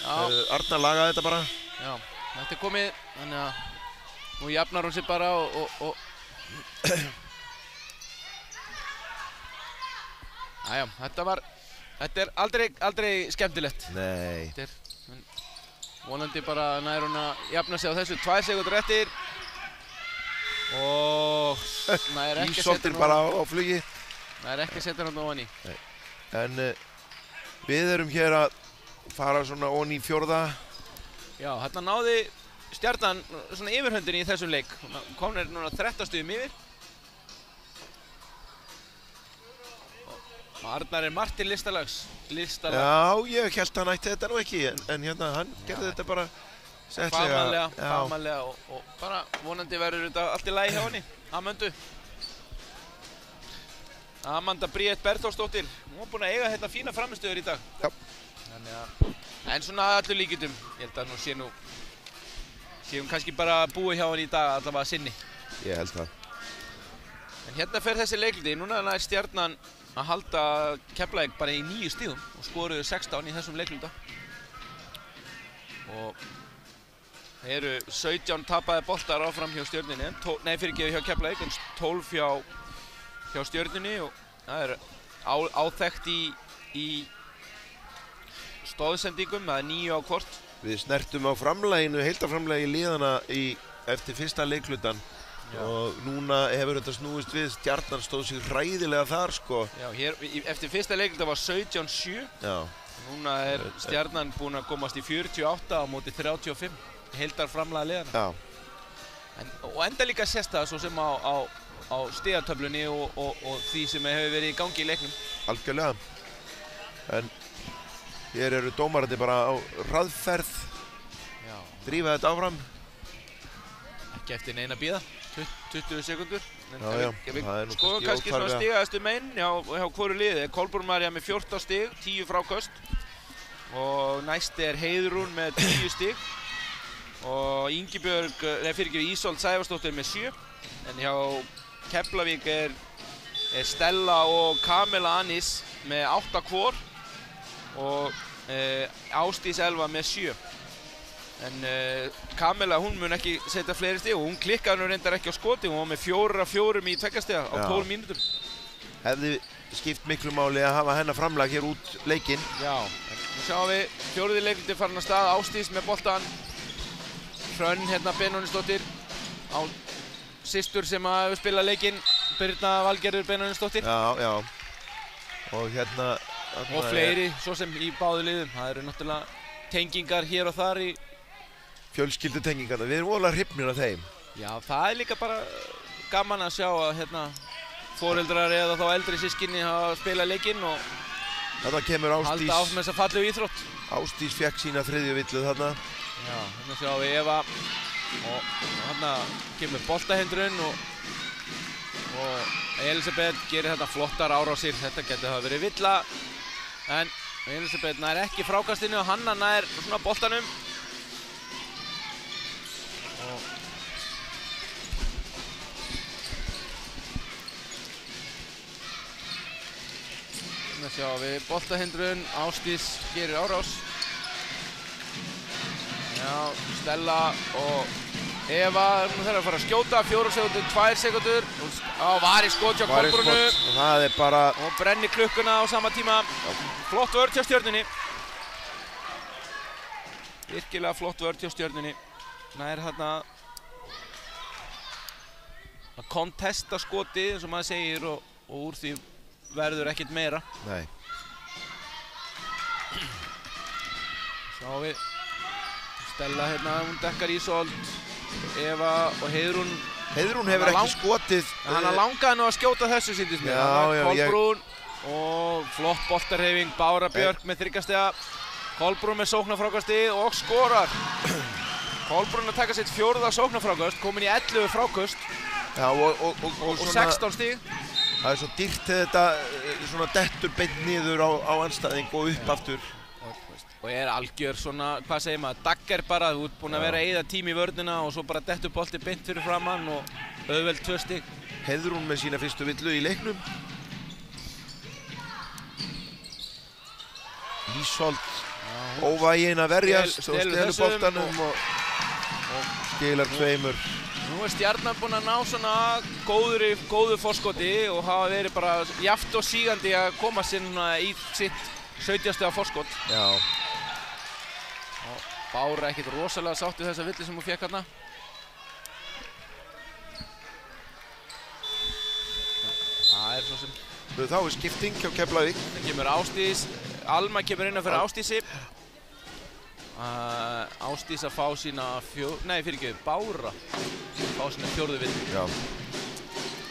Já. Arnar lagaði þetta bara. Já. þetta komið, þannig að nú jafnar hún sig bara og Æja, þetta er aldrei skemmtilegt. Nei. Vonandi bara nær hún að jafna sig á þessu 2 sekúndur eftir. Og nær ekki að setja Ísoltir bara á flugi. Nær ekki að setja hann ofan í. Nei. En við erum hér að fara svona ofan í 4. Já, hérna náði Stjarnan svona yfirhöndin í þessum leik. Komnir núna 13 stigum yfir. Arnar margt til listalags. Já, ég held hann ætti þetta nú ekki, en hérna hann gerði þetta bara settlega. Fagmannlega og bara vonandi verður þetta allt í lagi hjá henni, Amöndu. Amanda Bríett Berþórsdóttir, hún var búin að eiga hérna fína framistöður í dag. Já. En svona allur líkindum, ég held að nú sé hún kannski bara búið hjá henni í dag allavega sinni. Ég held það. En hérna fer þessi leikluti, núna nær Stjarnan að halda Keflavík bara í 9 stigum og skoruðu 16 í þessum leikluta. Og það eru 17 tapaði boltar áfram hjá Stjörnunni, hjá Keflavík, en 12 hjá Stjörnunni og það er áþekkt í stóðsendingum, það er 9 á hvort. Við snertum á framlaginu, heildarframlagi liðana eftir fyrsta leiklutan. Já. Og núna hefur þetta snúist við, Stjarnan stóð sig hræðilega þar sko. Já, hér eftir fyrsta leikluta var 17-7. Já. Núna er Stjarnan búin að komast í 48 á móti 35 heildarframlaga liðana. Já. Og enda líka sést það svo sem á stigatöflunni og því sem hefur verið í gangi í leiknum. Algjörlega. En hér eru dómararnir bara á hraðferð. Já. Drífa þetta áfram. Ekki eftir neina bíða. 20 sekundur. Já, skoðum kannski svona stigaðastu megin hjá hvoru liði. Kolbrún María með 14 stig, 10 fráköst. Og næst er Heiðrún með 10 stig. Og Ísold Sævarsdóttir með 7. En hjá Keflavík er Stella og Kamila Anis með 8 hvor. Og Ásdís Elva með 7. En Kamila, hún mun ekki setja fleiri stig og hún klikkaði nú reyndar ekki á skoti, hún var með 4-4 í 2 stiga á 12 mínútur. Hefði skipt miklu máli að hafa hennar framlag hér út leikinn. Já, en nú sjáum við 4. leikluti farin af stað, Ásdís með boltan. Hrönn hérna Benónýsdóttir á systur sem hefur spilað leikinn, Birna Valgerður Benónýsdóttir. Já. Og hérna... Og fleiri, svo sem í báðu liðum. Það eru náttúrulega tengingar hér og þar í fjölskyldutengingarna, við erum voðalega hrifnir af þeim. Já, það er líka bara gaman að sjá að foreldrar eða þá eldri systkini hafa spilað leikinn og þarna kemur Ásdís, halda áfram þessa fallegu íþrótt. Ásdís fekk sína 3. villu þarna. Já, hérna sjáum við Eva og þarna kemur boltahindrun og Elisabeth gerir þetta flottar árásir. Þetta getur hafa verið villa en Elisabeth nær ekki frákastinu og Hanna nær svona boltanum. Þannig að sjá við boltahindrun, Ásdís gerir árás. Já, Stella og Eva þarf að fara að skjóta, 4 sekundur, 2 sekundur. Var í skot hjá Kolbrúnu. Það er bara... Og brennir klukkuna á sama tíma. Flott vörn hjá Stjörnunni. Virkilega flott vörn hjá Stjörnunni. Nær þarna að kontesta skotið eins og maður segir og úr því verður ekkert meira. Nei. Sjáum við Stella hérna, hún dekkar Ísold, Eva og Heiðrún. Heiðrún hefur ekki skotið. Hann langaði nú að skjóta þessu síndist mér. Kolbrún og flott boltarhreyfing, Bára Björk með 3 stiga. Kolbrún með sóknarfrákasti og skorar. Kolbrún að taka sitt 4. sóknarfrákast, komin í 11 frákast. Já, og 16 stig. Það er svo dýrt þegar þetta svona dettur beint niður á anstæðing og upp aftur. Og er algjör svona, hvað segir maður, dagger bara, þú ert búinn að vera að eyða tíma í vörnina og svo bara dettur bolti beint fyrir framann og auðveld 2 stig. Heiðrún með sína 1. villu í leiknum. Ísold óvægin að verjast og stelur boltanum og skilar tveimur. Nú Stjarnan búin að ná svona góðu forskoti og hafa verið bara jafnt og sígandi að koma sér núna í sitt 17 stiga forskot. Já. Og Bára ekkert rosalega sátt við þessa villi sem hún fékk hérna. Það svo sem... Þá skipting hjá Keflavík. Það kemur Ásdís, Alma kemur inn að fyrir Ásdísi. Ásdís að fá sína Bára fá sína 4. villi. Já.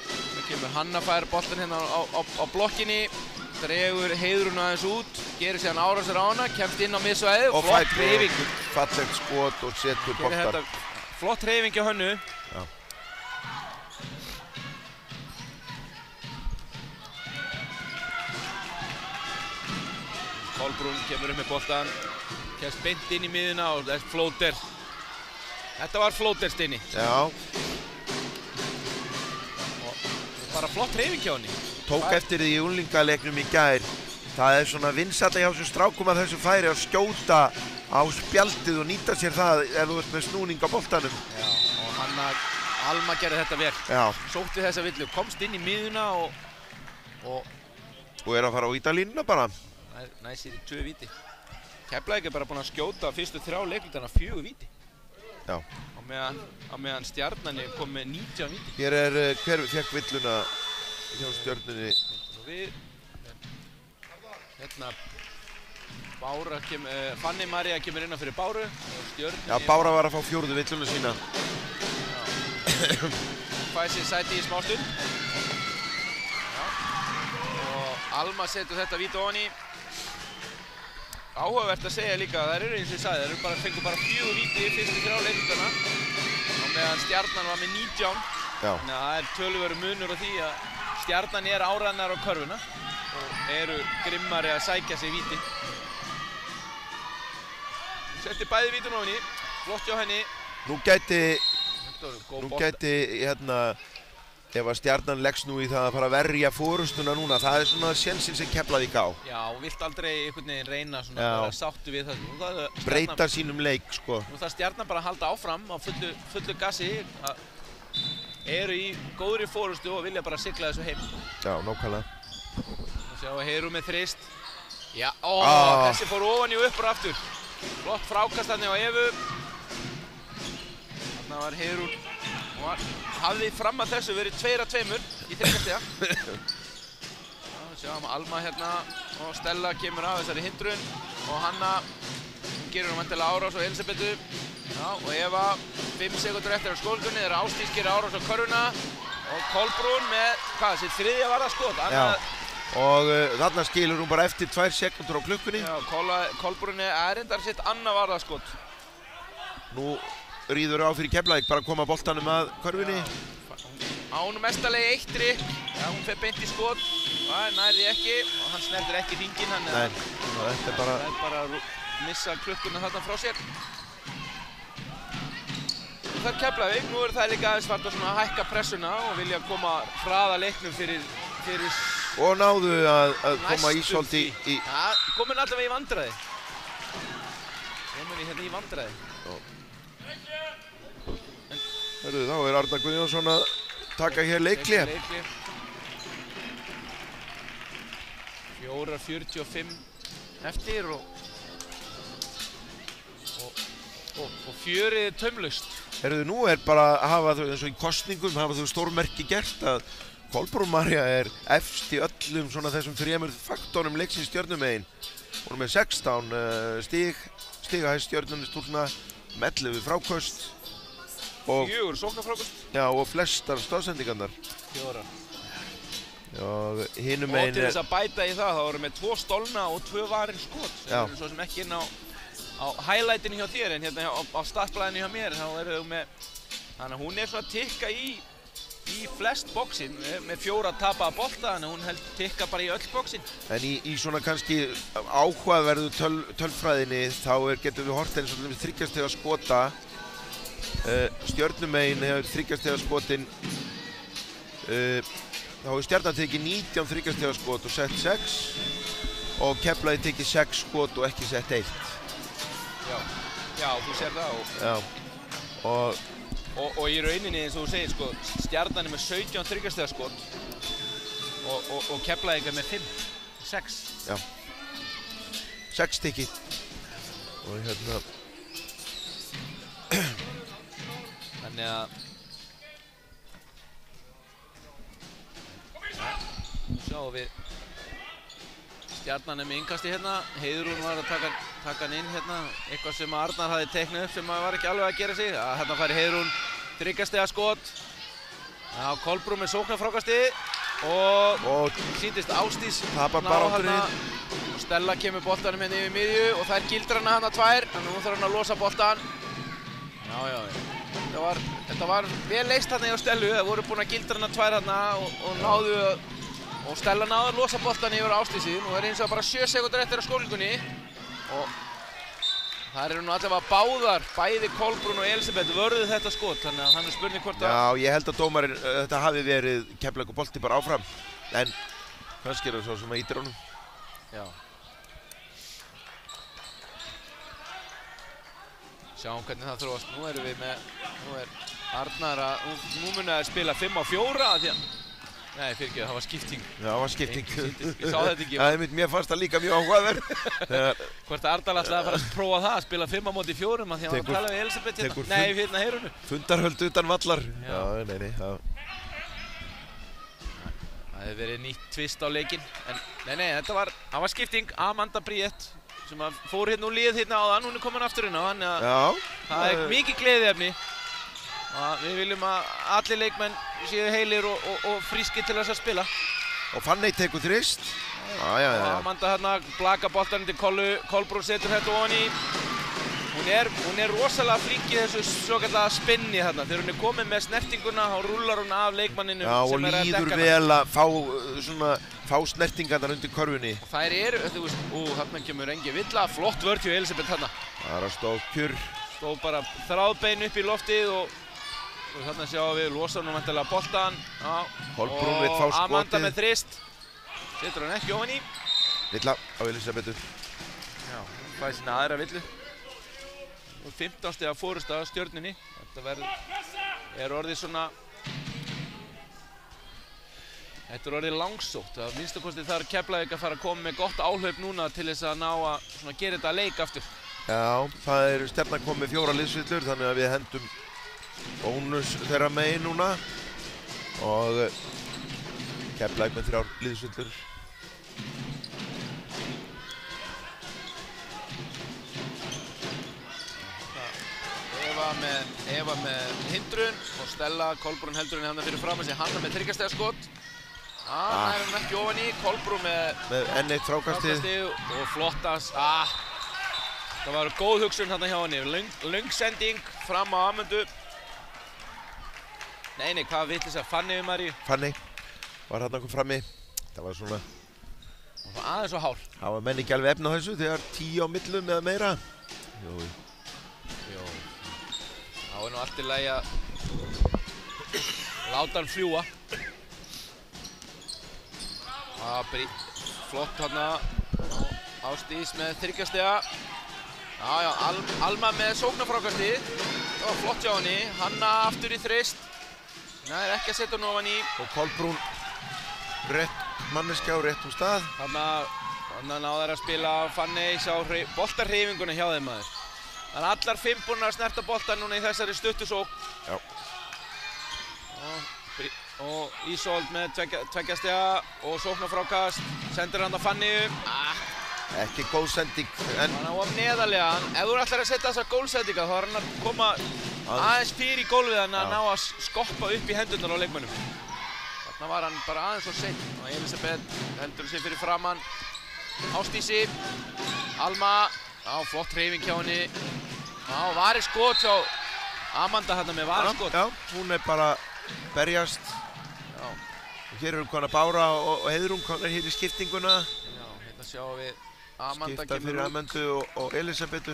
Það kemur Hanna fær boltan hérna á blokkinni, dregur Heiðrún aðeins út, gerir síðan árásir á hana, kemst inn á miðsvæðið og flott hreyfing. Fallegt skot og setur boltar. Flott hreyfing hjá Hönnu. Já. Kolbrún kemur með boltan, kemst beint inn í miðuna og það flóter. Þetta var flóter Steini. Já. Og bara flott hreyfing hjá henni. Tók eftir því í unglingaleiknum í gær. Það svona vinsælla hjá þessum strákum að þessu færi að skjóta á spjaldið og nýta sér það ef þú ert með snúning á boltanum. Já, og Alma gerði þetta vel. Já. Sótti þessa villu, komst inn í miðuna og að fara á vítalínuna bara. Næsir í 2 víti. Keflavík bara búinn að skjóta fyrstu 3 leikhlutana 4 víti. Já. Á meðan Stjarnan kom með 19 víti. Hér hver fékk villuna hjá Stjörnunni? Hérna Bára Fanny María kemur inn fyrir Báru. Já, Bára var að fá 4. villuna sína. Fæði sér sæti í smástund. Og Alma setur þetta víti ofan í. Áhugavert að segja líka að það eru eins og ég sagði, fengu bara 4 víti í fyrstu 3 leikhlutana og meðan Stjarnan var með 19. Já. Þannig að það töluverður munur á því að Stjarnan áræðnar á körfuna og eru grimmari að sækja sig víti. Hún setti bæði vítin ofan í, flott hjá henni. Nú gæti ef að Stjarnan leggst nú í það að fara að verja forustuna núna, það svona sénsinn sem Keflavík á. Já, og vilt aldrei einhvern veginn reyna svona að vera sáttu við það. Breyta sínum leik, sko. Nú þarf Stjarnan bara að halda áfram á fullu gassi, eru í góðri forustu og vilja bara sigla þessu heim. Já, nákvæmlega. Nú sjáum við Heiðrún með þrist. Já, þessi fór ofan í og upp og aftur. Flott frákast þarna á Evu. Þarna var Heiðrún. Hún hafði fram að þessu verið 2-2 í 3. stiga. Sjáum Alma hérna og Stella kemur af þessari hindrun og Hanna gerir hún vantilega árás á Elisabetu. Já, og Eva 5 sekúndur eftir á skólgunni þegar Ásdís gerir árás á körfuna og Kolbrún með, sitt 3. varðarskot. Já, og þarna skilur hún bara eftir 2 sekúndur á klukkunni. Já, Kolbrún reyndar sitt annað varðarskot. Nú ríður á fyrir Keflavík bara að koma boltanum að körfunni. Án mestalegi 1 drykk. Já, hún fer beint í skot. Það nærði ekki og hann snertir ekki hringinn. Nei, þetta bara að missa klukkuna þarna frá sér. Það Keflavík, nú það líka aðeins fart að hækka pressuna og vilja koma hraða leiknum fyrir... Og náðu að koma Ísolt í... Já, komin allavega í vandræði. Komin hérna í vandræði. Þá Arnar Guðjónsson að taka hér leikli. 4:45 eftir og fjörið taumlaust. Nú bara að hafa þau, eins og í kosningum, hafa þau stórmerki gert að Kolbrún María efst í öllum svona þessum 3 faktorum leiksins Stjörnumegin. Hún með 16 stigahæst Stjörnunni stúlna, með 11 fráköst. 4 sóknarfráköst. Já, og flestar stoðsendingarnar. 4. Og hinum megin... Og til þess að bæta í það, þá erum við 2 stolna og 2 varin skot. Sem eru svo sem ekki inn á highlightinu hjá þér, en hérna á startblæðinu hjá mér, þá eru við með... Þannig að hún svona að tikka í flest bóksin, með 4 tapaða bolta, þannig að hún tikka bara í öll bóksin. En í svona kannski áhugaverðu tölfræðinni, þá getum við hort eins og 3 stiga skota. Stjörnumegin hefur 3 stiga skotin. Þá hefur Stjarnan tekið 19 3 stiga skot og sett 6 og Keflavík tekið 6 skot og ekki sett 1. Já, þú sér það. Já, og Og í rauninni eins og þú segir sko, Stjarnan með 17 þriggjastiga skot og Keflavík með 6. Já. 6 stykki. Og hérna þannig að sjáum við Stjarnan með innkasti hérna. Heiðrún var að taka hann inn hérna, eitthvað sem Arnar hafði teiknað upp sem var ekki alveg að gera sig. Hérna færi Heiðrún þriggjastiga skot. Já, Kolbrún með sóknarfrákasti og sýndist Ásdís tapar baráttunni. Og Stella kemur boltanum hérna yfir miðju og þær gildrar hana hana 2. Þannig nú þarf hann að losa boltan. Já. Þetta var vel leist hérna hjá Stellu. Það voru búin að gildra hana 2 hérna og náðu og Stella náði að losa boltan yfir Ásdísi. Nú eins og bara 7 sekúndur eftir að skólingunni og það eru nú allavega báðar, bæði Kolbrún og Elisabeth vörðu þetta skot, þannig að hann spurning hvort að... Já, ég held að dómarinn, þetta hafi verið Keflavík bolti bara áfram, en kannski er það svo sem að ítir honum. Já. Sjáum hvernig það þróast. Nú erum við með, nú er Arnar að, nú muni að spila 5 á 4 að því að... Nei, fyrirgeðu, það var skipting. Já, það var skipting. Ég sá þetta ekki. Já, mér fannst það líka mjög áhugaverð. Hvort Arnar ætlaði að fara að prófa það, að spila 5 á móti 4 að því að hann var að tala við Elisabeth hérna. Nei, hérna Heiðrúnu. Fundarhöld utan vallar. Já, nei. Það hefði verið nýtt tvist á leikinn. En nei, það var skipting. Amanda Bríett sem fór hérna úr lið hérna áðan, hún er komin aftur inn á hann. Það er mikið gleðiefni. Við viljum að allir leikmenn séu heilir og frískir til þess að spila. Og Fanney tekur þrist. Já. Amanda hérna blaka boltanum til Kolbrún setur þetta ofan í. Hún er rosalega flink í þessu svokallaða spinni hérna. Þegar hún er komin með snertinguna, þá rúllar hún af leikmanninum sem er að dekka hana. Já, og líður vel að fá snertingarnar undir körfunni. Og þær eru, þú veist, hérna kemur engi villa. Flott vörð hjá Elisabeth hérna. Það stóð kjur. Stóð bara þráðbein upp í loftið og þarna sjáum við losar nú vantilega boltan. Kolbrún vill fá skotið. Og Amanda með þrist. Setur hann ekki ofan í. Villa á Elisabethu. Já, hún fæði sína aðra villu. Og 15 stiga fórust af Stjörnunni. Þetta er orðið svona... Þetta er orðið langsótt. Að minnstakosti þarf Keflavík að fara að koma með gott áhlaup núna til þess að ná að gera þetta leik aftur. Já, það er stefna að koma með 4 liðsvillur þannig að við hendum bónus þeirra megin núna og Keflavík með 3 liðsvillur. Eva með hindrun og Stella, Kolbrún heldur henni hann fyrir fram að sig Hanna með þriggjastiga skot. Það er hún ekki ofan í, Kolbrún með enn eitt frákastið og flottast. Það var góð hugsun hérna hjá henni, löng sending fram á Amundu. Nei, hvað vitlis að Fanney Maríu? Fanney var hérna okkur frammi. Það var svona... Það var aðeins og hár. Það var menn ekki alveg efna á þessu þegar 10 á millum eða meira. Jú. Það var nú allt í lagi að láta hann fljúa. Flott hérna. Ásdís með þriggjastiga. Já, Alma með sóknarfrákasti. Það var flott hjá henni. Hanna aftur í þrist. Það er ekki að setja hún ofan í. Og Kolbrún rétt manneskja á réttum stað. Þannig náðu þær að spila Fanney sá boltarhreyfinguna hjá þeim maður. Þannig að allar 5 búin að snerta boltan núna í þessari stuttusókn. Já. Og Ísold með tveggjastiga og sóknarfrákast. Sendir hann á Fanneyju. Ekki góð sending. Hann á neðarlega. Ef þú ætlar að setja þessa gólsendinga þá er hann að koma aðeins fyrir í gólfið hann að ná að skoppa upp í hendurnar á leikmönnum. Þarna var hann bara aðeins og seinn. Og Elisabeth heldur sig fyrir framann. Ásdísi. Alma. Já, flott hreyfing hjá henni. Já, varið skot hjá Amanda hérna með varið skot. Já, hún er bara berjast. Já. Og hér eru konar Bára og Heiðrún konar hér í skiptinguna. Já, hérna sjáum við Amanda skipta fyrir Amandu og Elisabethu.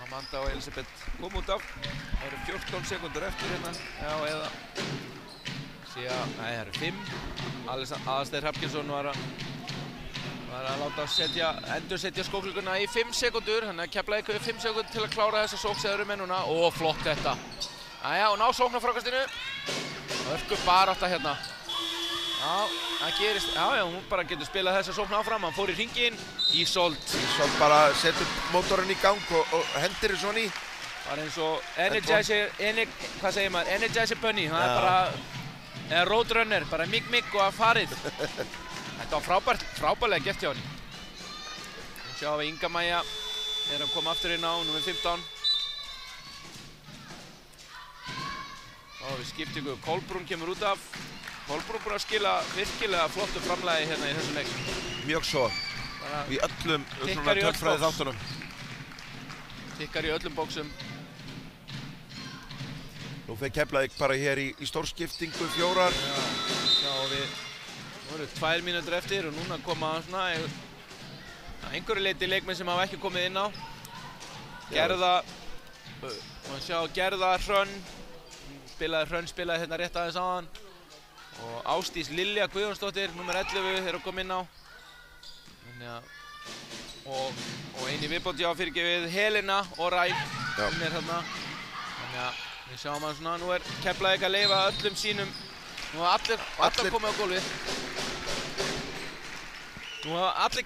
Amanda og Elisabeth kom út af. Það eru 14 sekúndur eftir hérna. Já, eða... Nei, það eru 5. Aðalsteinn Hrafngjörnsson var að var að láta endursetja skókluguna í 5 sekúndur, þannig að Keflavík hefur 5 sekúndur til að klára þessa sókn sem þeir eru með núna. Og flott þetta. Jæja, og ná sóknarfrákastinu. Hörku barátta hérna. Já, það gerist, já, hún bara getur spilað þessa sókn áfram, hann fór í hringinn, Ísolt bara setur mótorinn í gang og hendir þessu svona í. Bara eins og Energizer, hvað segir maður, Energizer Bunny, það er bara, eða Roadrunner, bara mikk og að farið. Þetta var frábærlega gert hjá henni. Sjáum við Inga Maja er að koma aftur inn á númer 15. Og við skiptingu, Kolbrún kemur út af. Kolbrún búinn að skila virkilega flottu framlagi hérna í þessum leik. Mjög svo. Í öllum svona tölfræði þáttunum. Tikkar í öllum bóksum. Nú fer Keflavík bara hér í stórskiptingu 4. Já, við voru 2 mínútur eftir og núna koma svona einhverju leiti leikmenn sem hafa ekki komið inn á. Gerða, maður sjá Gerða Hrönn spilaði hérna rétt aðeins áðan. Og Ásdís Lilja Guðjónsdóttir, númer 11, er að koma inn á. Og eini viðbót, já, fyrirgefið, Helena og Ræn, hún er hérna. Þannig að við sjáum að svona, nú er Keflavík að leyfa öllum sínum, nú hafa allir komið á gólfið. Nú hafa allir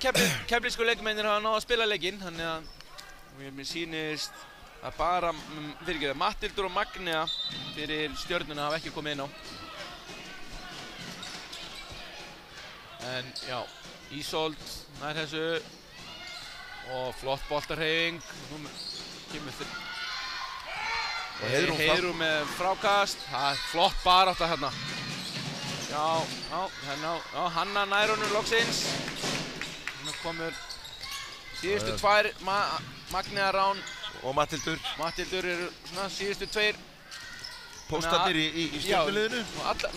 keflísku leikmennir hafa náð að spila leikinn, þannig að mér sýnist að bara, fyrirgefið, Matthildur og Magnea fyrir Stjörnuna hafa ekki komið inn á. En já, Ísolt nær þessu og flott boltarhreyfing. Nú kemur Heiðrún með frákast. Það er flott barátta hérna. Já, Hanna nær honum loksins. Nú komur síðustu 2, Magnea Rán og Matthildur. Matthildur eru svona síðustu 2 póstarnir í stjörnuliðinu.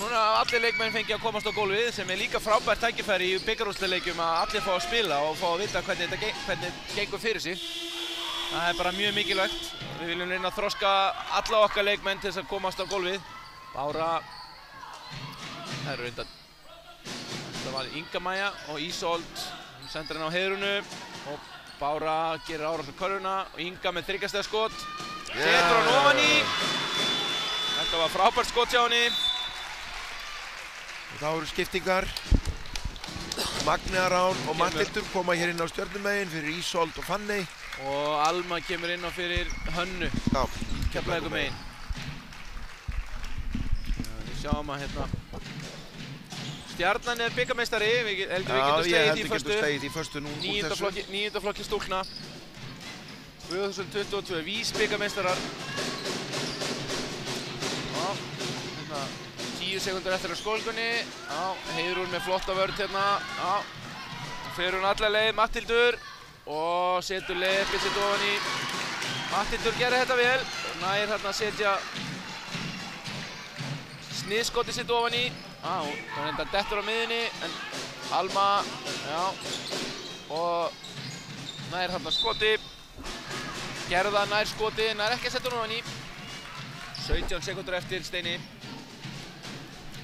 Núna hafa allir leikmenn fengið að komast á gólfið sem er líka frábært tækifæri í bikarúrslitaleikjum að allir fá að spila og fá að vita hvernig þetta gengur fyrir sig. Það er bara mjög mikilvægt. Við viljum reyna að þroska alla okkar leikmenn til þess að komast á gólfið. Bára, það eru reynda. Þetta var Inga Maja og Ísolt. Hún sendir henni á Heiðrúnu og Bára gerir árás á körfuna og Inga með 3 stiga skot. Setur hann ofan í. Þetta var frábært skot hjá henni. Og þá eru skiptingar. Magnea Rán og Matthildur koma hér inn á stjörnumegin fyrir Ísolt og Fanney. Og Alma kemur inn á fyrir Hönnu. Já, Keflavíkurmegin. Við sjáum að hérna Stjarnan er bikarmeistari. Við getum slegið í fyrstu. 9. flokki stúlkna. 2022 Vís bikarmeistarar. 10 sekúndur eftir á skólgunni. Heiðrún með flotta vörn hérna. Fer hún alla leið, Matthildur. Og setur leppið sitt ofan í. Matthildur gerir þetta vel. Nær hérna að setja sniðskotið sitt ofan í. Hún reyndar dettur á miðjunni. En Alma, og nær hérna skoti. Gerða nær skoti, nær ekki að setja hún ofan í. 17 sekúndur eftir Steini.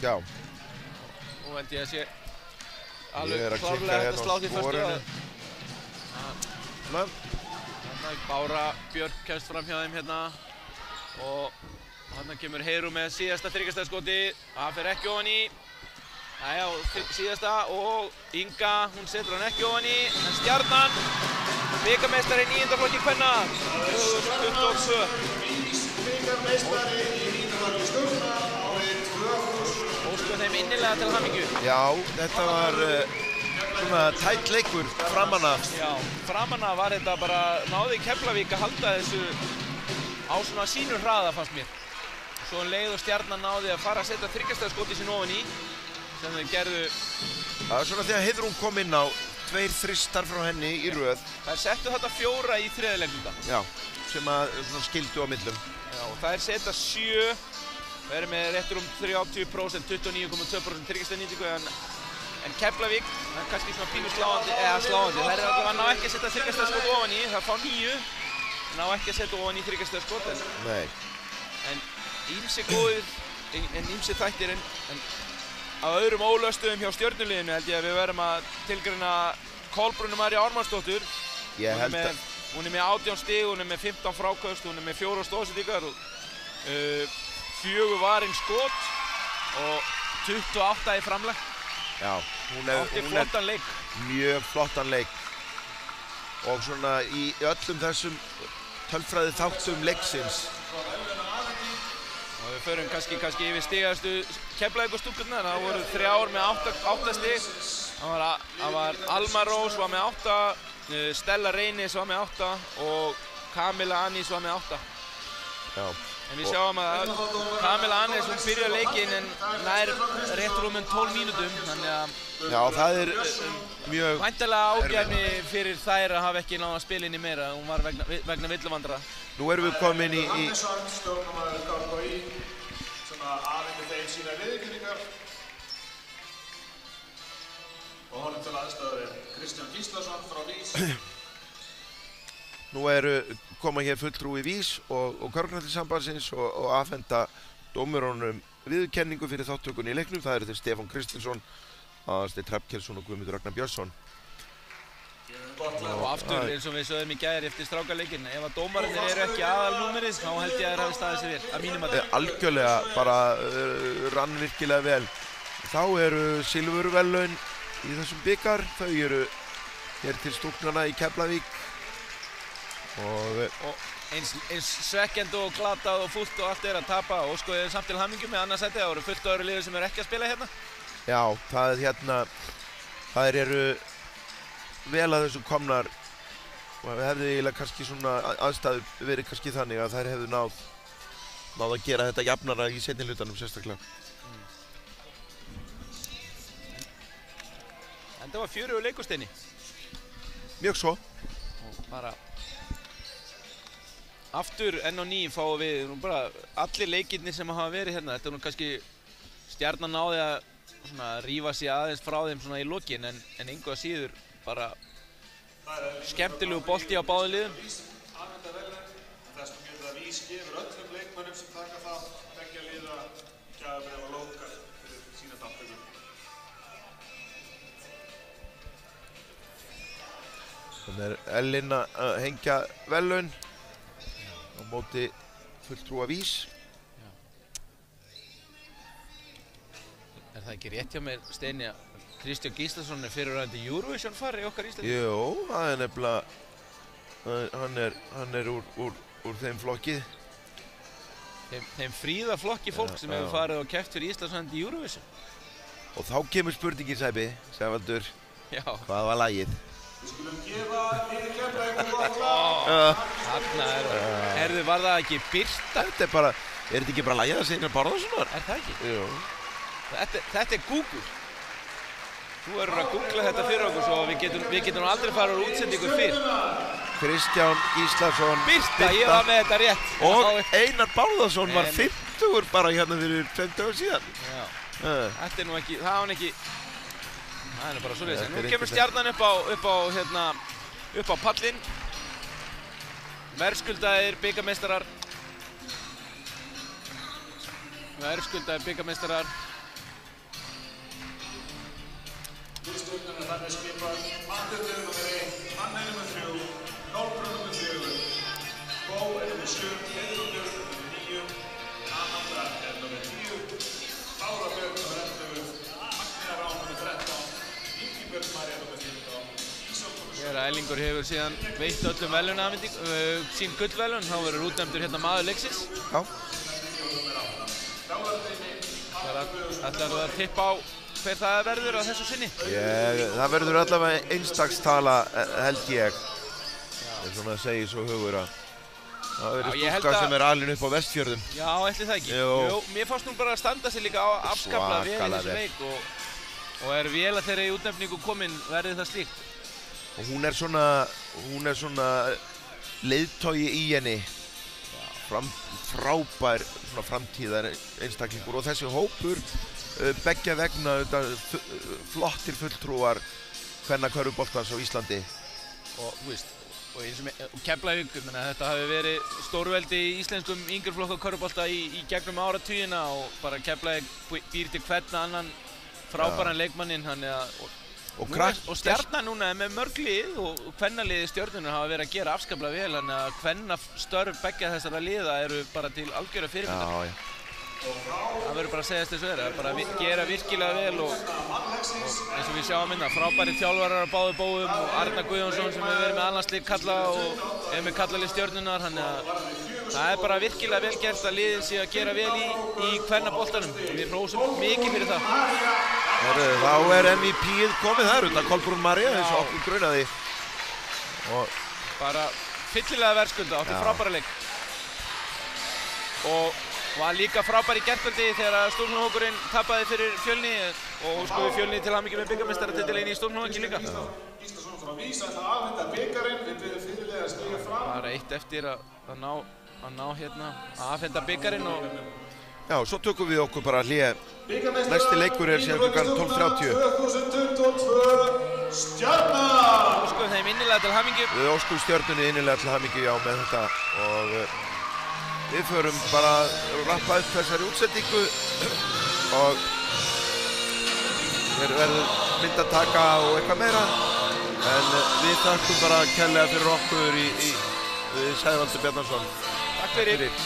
Já. Nú held ég að sé alveg klárlega hægt að slá því fyrstu. Bára Björk kemst fram hjá þeim hérna. Og hann kemur Heiðrún með síðasta 3 stiga skoti. Það fer ekki ofan í. Jæja, síðasta og Inga, hún setur hann ekki ofan í. En Stjarnan, bikarmeistari í 9. flokki kvenna. 2022. Bikarmeistari í 9. flokki stúlkna árið 2000. Óskum þeim innilega til hamingju. Já, þetta var svona tætt leikur framan af. Já, framan af var þetta bara, náði Keflavík að halda þessu á svona sínu hraða fannst mér. Svo leið og Stjarnan náði að fara að setja 3 stiga skoti sín ofan í, sem þau gerðu. Það var svona þegar Heiðrún kom inn á 2 þristar frá henni í röð. Þær settu þetta 4 í 3. leiknum. Já, sem að svona skildu á millum. Já, og þær setja 7. Það er með réttur 30%, 29,2% 3 stiga nýtingu, en Keflavík, það er kannski svona pínu sláandi. Þær eru alltaf að ná ekki að setja 3 stiga skot ofan í, það fá 9. Ná ekki að setja ofan í 3 stiga skot. Nei. En ýmsi góðir, ýmsi þættir, en á öðrum ólöstuðum hjá stjörnuliðinu held ég að við verðum að tilgreina Kolbrúnu Maríu Ármannsdóttur. Ég held að... Hún með 18 stig, hún með 15 fráköst, hún með 4 stóðsendingar og 4 varin skot og 28 í framlag. Já, hún flottan leik. Mjög flottan leik. Og svona í öllum þessum tölfræði þáttum leiksins. Og við förum kannski yfir stigastu Keflavíkurstúlkurnar. Það voru 3 með 8 stig. Það var Alma Rós var með 8, Stella Reynis var með 8 og Kamila Anís var með 8. Já. En við sjáum að Kamila Anís, hún byrjar leikinn en nær rétt rúmum 12 mínútum, þannig að... Já, það mjög... Væntanlega ágefni fyrir þær að hafa ekki náð að spila inn í meira, hún var vegna villuvandra. Nú erum við komin í... Andersson, stjórnarmaður KFI, sem afhendir þeim sína viðurkenningar. Og honum til aðstöðu Kristján Gíslason frá Vís. Nú koma hér fulltrúi Vís og Körfuknattleikssambandsins og afhenda dómurunum viðurkenningu fyrir þáttökunni í leiknum. Það þeir Stefán Kristinsson, Aðalsteinn Hrafnkelsson og Guðmundur Ragnar Björnsson. Og aftur, eins og við sögðum í gær eftir strákaleikinn, ef að dómararnir eru ekki aðalnúmerið, þá held ég að þeir hafi staðið sig vel, að mínum að það. Algjörlega, bara rann virkilega vel. Þá silfurverðlaun í þessum bikar, þau hér til stúlknanna í Keflavík. Og eins svekkjandi og glatað og fullt og allt að tapa og sko samt til hamingju með annarsæti, það voru fullt öðru liður sem ekki að spila hérna. Já, það eru vel að þessu komnar og það hefði eiginlega kannski svona aðstæður verið kannski þannig að þær hefðu náð að gera þetta jafnara í seinni hlutanum sérstaklega. En það var 4 leikur, Steini. Mjög svo. Og bara aftur enn á ný fáum við bara allir leikirnir sem hafa verið hérna. Þetta nú kannski Stjarnan náði að rífa sig aðeins frá þeim svona í lokin en engu að síður bara skemmtilegu bolti á báðum liðum. Afhenda verðlaun, þess vegna getur að Vís gefur öllum leikmönnum sem taka þátt beggja liða gjafabréf og lóðkart fyrir sína þátttöku. Þannig Ellin að hengja verðlaun á móti fulltrúa Vís. Er það ekki rétt hjá mér, Steini, að Kristján Gíslason fyrirragandi Eurovision fari okkar Íslandi? Jú, það nefnilega, hann úr þeim flokki. Þeim fríða flokki fólk sem hefur farið og keppt fyrir Íslandsland í Eurovision. Og þá kemur spurningin, Sævaldur, hvað var lagið? Við skulum gefa liði Keflavíkur gott lag. Herðu, var það ekki Birta? Þetta ekki bara lagið að Steinar Bárðarssonar? Er það ekki? Jú. Þetta er Google. Þú verður að googla þetta fyrir okkur svo við getum aldrei fara úr útsendingu fyrr. Kristján Gíslason. Birta, ég var með þetta rétt. Og Einar Bárðarsson var 50 bara hérna fyrir 20 ára síðan. Já. Þetta nú ekki, það var ekki, það nú bara svoleiðis. Nú kemur Stjarnan upp á pallinn. Verðskuldaðir bikarmeistarar. Liðstjórnarnir þannig skipað Mathildur nr. 1, Manni nr. 3, Kolbrún nr. 4, Bó nr. 7, Heiðrúnur nr. 9, Amanda nr. 10, Bára Björn nr. 11, Magnína Rán nr. 13, Ingibjörg María nr. 15, Ísól nr. 7. Þegar Ellingur hefur síðan veitt öllum verðlaunaafhendingu, sín gullverðlaun, þá verður útnefndur hérna maður leiksins. Já. Ætlarðu að tippa á hver það verður á þessu sinni? Það verður allavega einstakstala, held ég. Það er svona að segja svo hugur að það verður stúlka sem alin upp á Vestfjörðum. Já, ætli það ekki. Jú, mér fannst hún bara að standa sig líka afskaplega vel í þessu leik og er vel að þeirra í útnefningu komin verði það slíkt. Og hún er svona leiðtogi í henni. Frábær svona framtíðar einstaklingur og þessi hópur beggja vegna flottir fulltrúar kvennakörfuboltans á Íslandi. Og þú veist, og eins og Keflavík, þetta hafi verið stórveldi í íslenskum yngreflokka körfubolta í gegnum áratugina og bara Keflavík býr til hvern annan frábæran leikmanninn, þannig að Og Stjarnan núna er með mörg lið og kvennaliði Stjörnunnar hafa verið að gera afskaplega vel, þannig að kvennastörf beggja þessara liða eru bara til algjöra fyrirmyndar. Já. Það verður bara að segjast þessu verið, bara að gera virkilega vel og eins og við sjáum minna, frábæri þjálfarar á báðum bóum og Arnar Guðjónsson sem hefur verið með allandslið kalla og er með kallalið Stjörnunnar, þannig að það er bara virkilega vel gert að liðin sé að gera vel í kvennaboltanum. Við hrósum mikið fyrir það. Þá er MVP-ið komið þar undan Kolbrún María eins og okkur grunaði. Og bara fyllilega verðskulda, átti frábæra leik. Og var líka frábær í gærkvöldi þegar Stórhókurinn tapaði fyrir Fjölni og skoði Fjölni til hamingju með bikarmeistaratitilinn í Stórhóki líka. Gíslason frá Vís ætla að afhenda bikarinn, við byrjum fyrirlega að stíga fram. Bara eitt eftir að ná hérna að afhenda bikarinn og já, svo tökum við okkur bara hlé. Næsti leikur er síðan klukkan 12:30. 2022 Stjarnan! Óskum þeim innilega til hamingju. Við óskum Stjörnunni innilega til hamingju, já, með þetta. Og við förum bara að rappa upp þessari útsendingu og hér verður myndataka og eitthvað meira. En við þakkum bara kærlega fyrir okkur í Sævaldur Bjarnason. Takk fyrir.